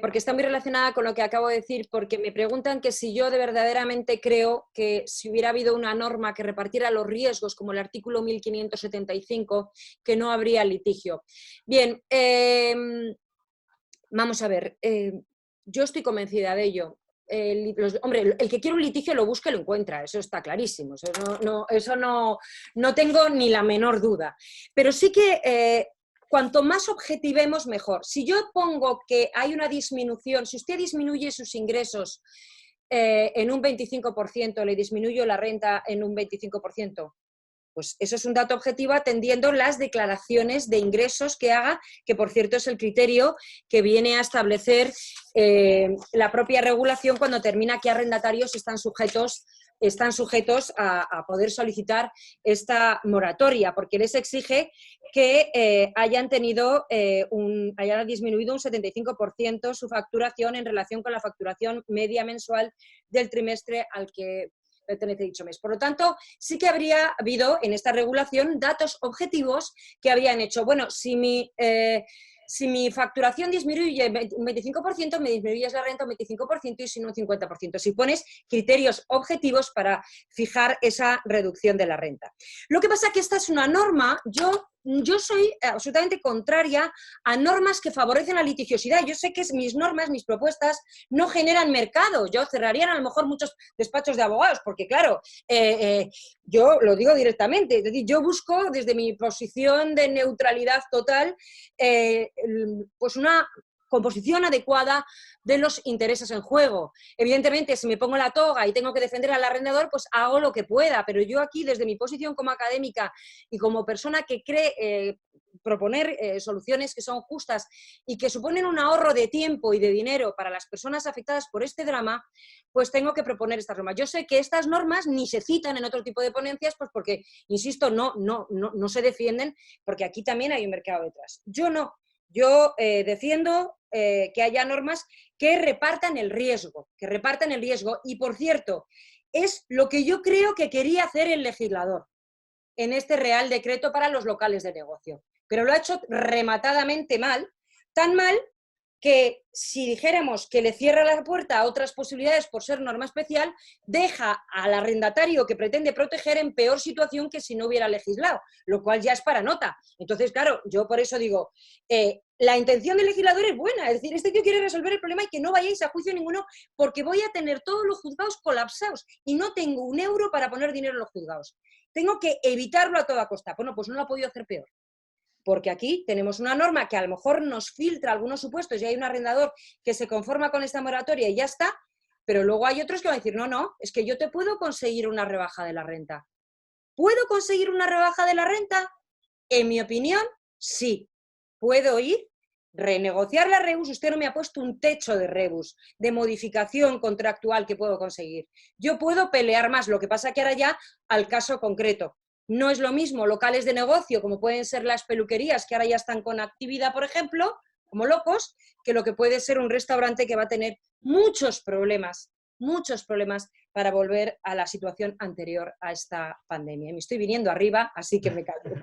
porque está muy relacionada con lo que acabo de decir, porque me preguntan que si yo de verdaderamente creo que si hubiera habido una norma que repartiera los riesgos, como el artículo 1575, que no habría litigio. Bien, vamos a ver, yo estoy convencida de ello. Hombre, el que quiere un litigio lo busca y lo encuentra, eso está clarísimo, eso no tengo ni la menor duda. Pero sí que cuanto más objetivemos, mejor. Si yo pongo que hay una disminución, si usted disminuye sus ingresos en un 25%, le disminuyo la renta en un 25%, pues eso es un dato objetivo atendiendo las declaraciones de ingresos que haga, que por cierto es el criterio que viene a establecer la propia regulación cuando termina qué arrendatarios están sujetos a poder solicitar esta moratoria, porque les exige que hayan disminuido un 75% su facturación en relación con la facturación media mensual del trimestre al que pertenece dicho mes. Por lo tanto, sí que habría habido en esta regulación datos objetivos que habrían hecho, bueno, si mi facturación disminuye un 25%, me disminuyes la renta un 25% y si no un 50%. Si pones criterios objetivos para fijar esa reducción de la renta. Lo que pasa es que esta es una norma, yo soy absolutamente contraria a normas que favorecen la litigiosidad. Yo sé que mis normas, mis propuestas, no generan mercado. Yo cerrarían a lo mejor muchos despachos de abogados, porque claro, yo lo digo directamente, es decir, yo busco desde mi posición de neutralidad total, pues una composición adecuada de los intereses en juego. Evidentemente, si me pongo la toga y tengo que defender al arrendador, pues hago lo que pueda, pero yo aquí, desde mi posición como académica y como persona que cree proponer soluciones que son justas y que suponen un ahorro de tiempo y de dinero para las personas afectadas por este drama, pues tengo que proponer estas normas. Yo sé que estas normas ni se citan en otro tipo de ponencias, pues porque, insisto, no se defienden, porque aquí también hay un mercado detrás. Yo no. Yo defiendo que haya normas que repartan el riesgo, y por cierto, es lo que yo creo que quería hacer el legislador en este Real Decreto para los locales de negocio, pero lo ha hecho rematadamente mal, tan mal que si dijéramos que le cierra la puerta a otras posibilidades por ser norma especial, deja al arrendatario que pretende proteger en peor situación que si no hubiera legislado, lo cual ya es para nota. Entonces, claro, yo por eso digo, la intención del legislador es buena, es decir, este tío quiere resolver el problema y que no vayáis a juicio ninguno porque voy a tener todos los juzgados colapsados y no tengo un euro para poner dinero en los juzgados. Tengo que evitarlo a toda costa. Bueno, pues no lo ha podido hacer peor. Porque aquí tenemos una norma que a lo mejor nos filtra algunos supuestos y hay un arrendador que se conforma con esta moratoria y ya está, Pero luego hay otros que van a decir, no, no, es que yo te puedo conseguir una rebaja de la renta. ¿Puedo conseguir una rebaja de la renta? En mi opinión, sí. Puedo ir, renegociar la rebus. Usted no me ha puesto un techo de rebus, de modificación contractual que puedo conseguir. Yo puedo pelear más, lo que pasa que ahora ya al caso concreto. No es lo mismo locales de negocio, como pueden ser las peluquerías, que ahora ya están con actividad, por ejemplo, como locos, que lo que puede ser un restaurante que va a tener muchos problemas para volver a la situación anterior a esta pandemia. Me estoy viniendo arriba, así que me calmo.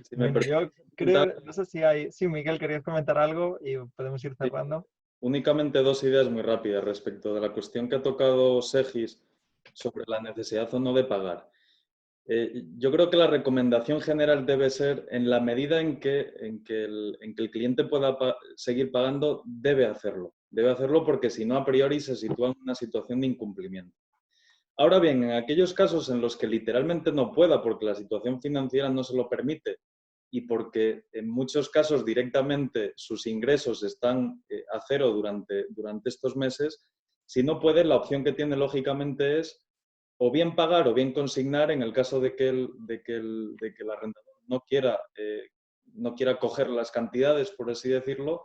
Si me Bueno, yo pregunta, creo, no sé si hay... Sí, Miguel, querías comentar algo y podemos ir cerrando. únicamente dos ideas muy rápidas respecto de la cuestión que ha tocado Segis sobre la necesidad o no de pagar. Yo creo que la recomendación general debe ser, en la medida en que el cliente pueda seguir pagando, debe hacerlo. Debe hacerlo porque si no, a priori se sitúa en una situación de incumplimiento. Ahora bien, en aquellos casos en los que literalmente no pueda porque la situación financiera no se lo permite y porque en muchos casos directamente sus ingresos están a cero durante estos meses, si no puede, la opción que tiene lógicamente es o bien pagar o bien consignar en el caso de que el arrendador no quiera coger las cantidades, por así decirlo,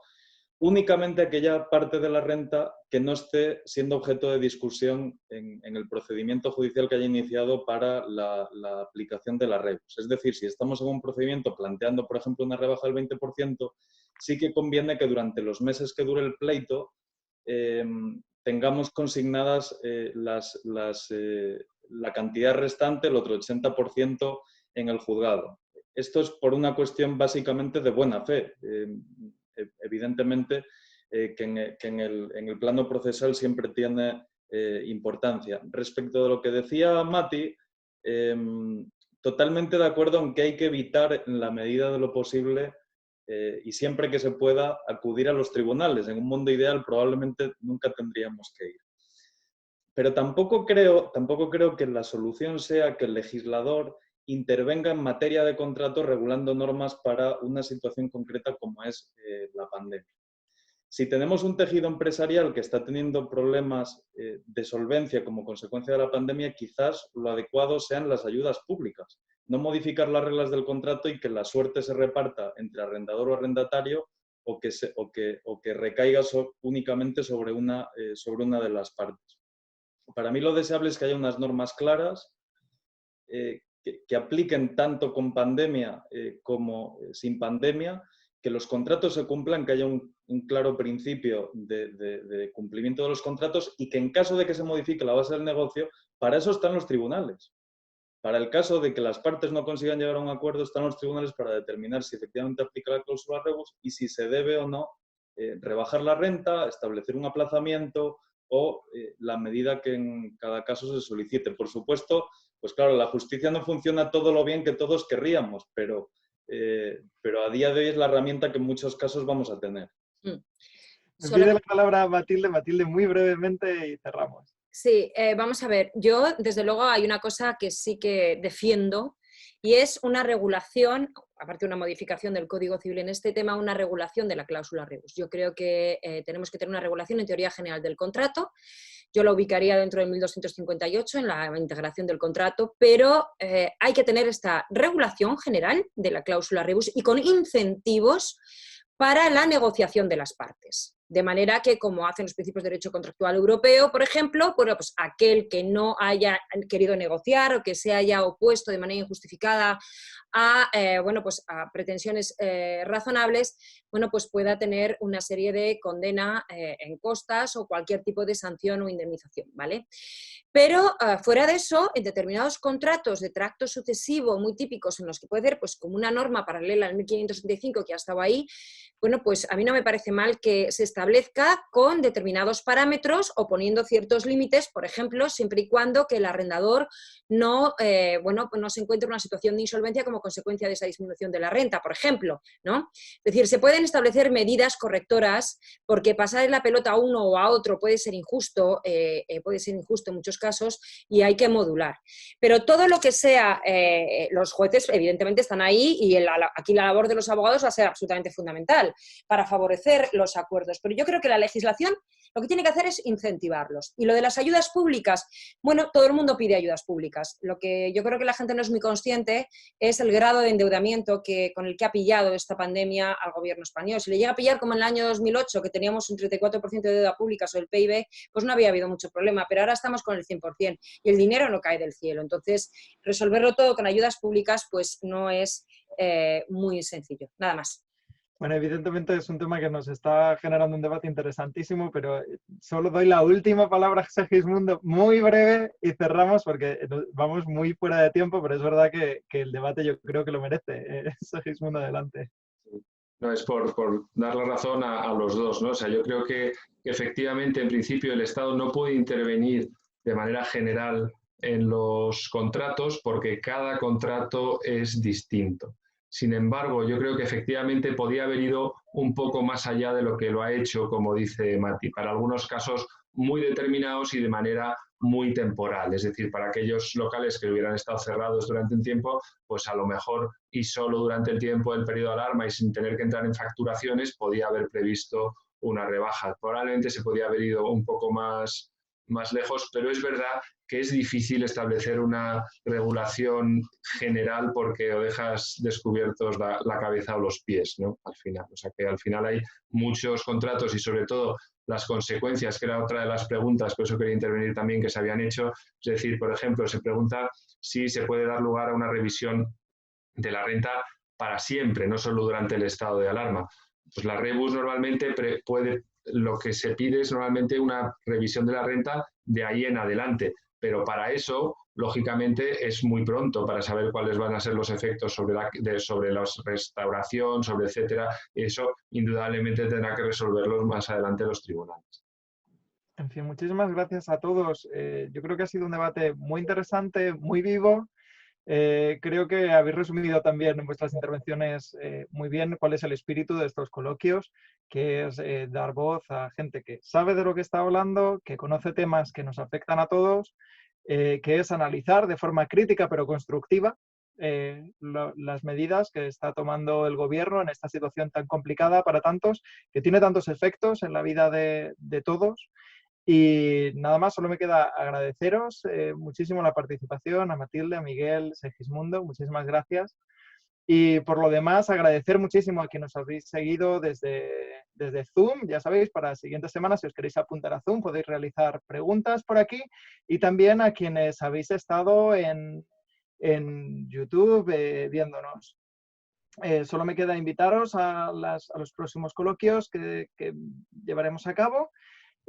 únicamente aquella parte de la renta que no esté siendo objeto de discusión en el procedimiento judicial que haya iniciado para la aplicación de la rebus. Es decir, si estamos en un procedimiento planteando, por ejemplo, una rebaja del 20%, sí que conviene que durante los meses que dure el pleito tengamos consignadas la cantidad restante, el otro 80%, en el juzgado. Esto es por una cuestión básicamente de buena fe. Evidentemente, que en el plano procesal siempre tiene importancia. Respecto de lo que decía Mati, totalmente de acuerdo en que hay que evitar, en la medida de lo posible, y siempre que se pueda, acudir a los tribunales. En un mundo ideal probablemente nunca tendríamos que ir. Pero tampoco creo que la solución sea que el legislador intervenga en materia de contrato regulando normas para una situación concreta como es la pandemia. Si tenemos un tejido empresarial que está teniendo problemas de solvencia como consecuencia de la pandemia, quizás lo adecuado sean las ayudas públicas. No modificar las reglas del contrato y que la suerte se reparta entre arrendador o arrendatario o que recaiga únicamente sobre una de las partes. Para mí lo deseable es que haya unas normas claras que apliquen tanto con pandemia como sin pandemia, que los contratos se cumplan, que haya un claro principio de cumplimiento de los contratos y que en caso de que se modifique la base del negocio, para eso están los tribunales. Para el caso de que las partes no consigan llegar a un acuerdo, están los tribunales para determinar si efectivamente aplica la cláusula rebus y si se debe o no rebajar la renta, establecer un aplazamiento o la medida que en cada caso se solicite. Por supuesto, pues claro, la justicia no funciona todo lo bien que todos querríamos, pero a día de hoy es la herramienta que en muchos casos vamos a tener. Me pide la palabra Matilde. Matilde, muy brevemente y cerramos. Sí, vamos a ver, yo desde luego hay una cosa que sí que defiendo y es una regulación, aparte de una modificación del Código Civil en este tema, una regulación de la cláusula rebus. Yo creo que tenemos que tener una regulación en teoría general del contrato. Yo la ubicaría dentro del 1258 en la integración del contrato, pero hay que tener esta regulación general de la cláusula rebus y con incentivos para la negociación de las partes. De manera que, como hacen los principios de derecho contractual europeo, por ejemplo, bueno, pues aquel que no haya querido negociar o que se haya opuesto de manera injustificada a, pues a pretensiones razonables, bueno, pues pueda tener una serie de condena en costas o cualquier tipo de sanción o indemnización, ¿vale? Pero fuera de eso, en determinados contratos de tracto sucesivo muy típicos en los que puede ser pues, como una norma paralela al 1575 que ha estado ahí, bueno, pues a mí no me parece mal que se establezca con determinados parámetros o poniendo ciertos límites, por ejemplo, siempre y cuando que el arrendador no, pues no se encuentre en una situación de insolvencia como consecuencia de esa disminución de la renta, por ejemplo, ¿no? Es decir, se pueden establecer medidas correctoras porque pasar la pelota a uno o a otro puede ser injusto en muchos casos y hay que modular. Pero todo lo que sea, los jueces evidentemente están ahí y aquí la labor de los abogados va a ser absolutamente fundamental para favorecer los acuerdos. Pero yo creo que la legislación Lo que tiene que hacer es incentivarlos. Y lo de las ayudas públicas, bueno, todo el mundo pide ayudas públicas. Lo que yo creo que la gente no es muy consciente es el grado de endeudamiento con el que ha pillado esta pandemia al gobierno español. Si le llega a pillar como en el año 2008, que teníamos un 34% de deuda pública sobre el PIB, pues no había habido mucho problema, pero ahora estamos con el 100% y el dinero no cae del cielo. Entonces, resolverlo todo con ayudas públicas pues no es muy sencillo. Nada más. Bueno, evidentemente es un tema que nos está generando un debate interesantísimo, pero solo doy la última palabra a Segismundo, muy breve, y cerramos porque vamos muy fuera de tiempo, pero es verdad que el debate yo creo que lo merece. Segismundo, adelante. No, es por dar la razón a los dos, ¿no? O sea, yo creo que efectivamente, en principio, el Estado no puede intervenir de manera general en los contratos porque cada contrato es distinto. Sin embargo, yo creo que efectivamente podía haber ido un poco más allá de lo que lo ha hecho, como dice Mati, para algunos casos muy determinados y de manera muy temporal. Es decir, para aquellos locales que hubieran estado cerrados durante un tiempo, pues a lo mejor y solo durante el tiempo del periodo de alarma y sin tener que entrar en facturaciones, podía haber previsto una rebaja. Probablemente se podía haber ido un poco más lejos, pero es verdad que es difícil establecer una regulación general porque o dejas descubiertos la cabeza o los pies, ¿no? Al final. O sea que al final hay muchos contratos y sobre todo las consecuencias, que era otra de las preguntas, por eso quería intervenir también, que se habían hecho. Es decir, por ejemplo, se pregunta si se puede dar lugar a una revisión de la renta para siempre, no solo durante el estado de alarma. Pues la Rebus normalmente lo que se pide es normalmente una revisión de la renta de ahí en adelante, pero para eso, lógicamente, es muy pronto para saber cuáles van a ser los efectos sobre la restauración, sobre etcétera, y eso indudablemente tendrá que resolverlos más adelante los tribunales. En fin, muchísimas gracias a todos. Yo creo que ha sido un debate muy interesante, muy vivo. Creo que habéis resumido también en vuestras intervenciones muy bien cuál es el espíritu de estos coloquios, que es dar voz a gente que sabe de lo que está hablando, que conoce temas que nos afectan a todos, que es analizar de forma crítica pero constructiva las medidas que está tomando el gobierno en esta situación tan complicada para tantos, que tiene tantos efectos en la vida de todos. Y nada más, solo me queda agradeceros muchísimo la participación, a Matilde, a Miguel, Segismundo, muchísimas gracias. Y por lo demás, agradecer muchísimo a quienes nos habéis seguido desde Zoom. Ya sabéis, para las siguientes semanas, si os queréis apuntar a Zoom, podéis realizar preguntas por aquí. Y también a quienes habéis estado en YouTube viéndonos. Solo me queda invitaros a los próximos coloquios que llevaremos a cabo.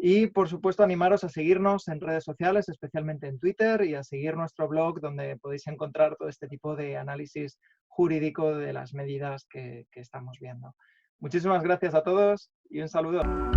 Y, por supuesto, animaros a seguirnos en redes sociales, especialmente en Twitter, y a seguir nuestro blog, donde podéis encontrar todo este tipo de análisis jurídico de las medidas que estamos viendo. Muchísimas gracias a todos y un saludo.